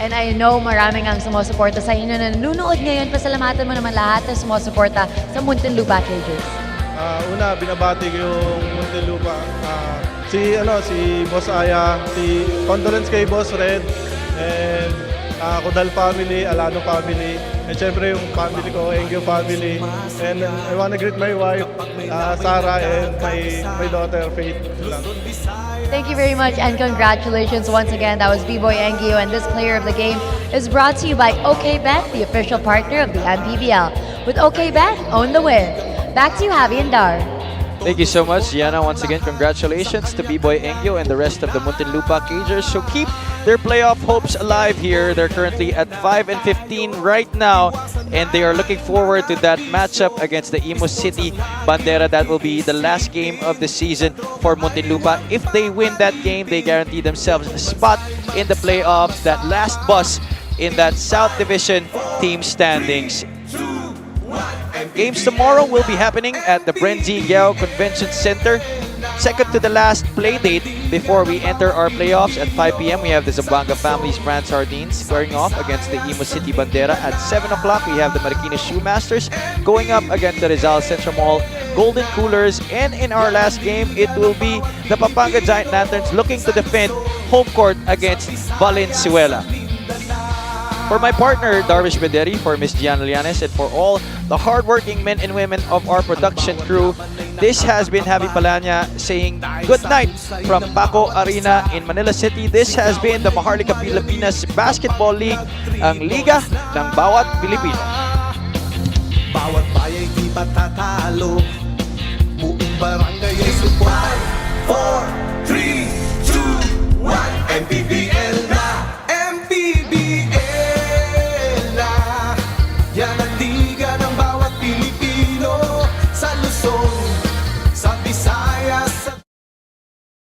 And I know maraming ang sumusuporta sa inyo na nanonood ngayon. Pasalamatan mo naman lahat na sumusuporta sa Muntinlupa Cagers. Una, binabati ko yung Muntinlupa. Si Boss Aya, si condolence kay Boss Red, and Kodal family, Alano family, and syempre yung family ko, Engyo family. And I wanna greet my wife, Sarah, and my daughter, Faith. Thank you very much and congratulations once again. That was B-Boy Engio, and this player of the game is brought to you by OKBet, the official partner of the MPBL. With OKBet, own the win. Back to you, Javi and Dar. Thank you so much, Gianna. Once again, congratulations to B-Boy Engyo and the rest of the Muntinlupa Cagers who keep their playoff hopes alive here. They're currently at 5-15 right now, and they are looking forward to that matchup against the Imus City Bandera. That will be the last game of the season for Muntinlupa. If they win that game, they guarantee themselves a spot in the playoffs, that last bus in that South Division team standings. Games tomorrow will be happening at the Brenzi Yao Convention Center. Second to the last play date before we enter our playoffs at 5 p.m. We have the Zamboanga Families Brand Sardines squaring off against the Imus City Bandera. At 7 o'clock, we have the Marikina Shoemasters going up against the Rizal Central Mall Golden Coolers. And in our last game, it will be the Pampanga Giant Lanterns looking to defend home court against Valenzuela. For my partner, Darvish Bederi, for Miss Gianna Lianes, and for all the hardworking men and women of our production crew, this has been Javi Palanya saying good night from Paco Arena in Manila City. This has been the Maharlika Pilipinas Basketball League, ang liga ng bawat Pilipino. Bawat bayay di patatalo, buong barangay ay supply. 4, 3, 2, 1, MPB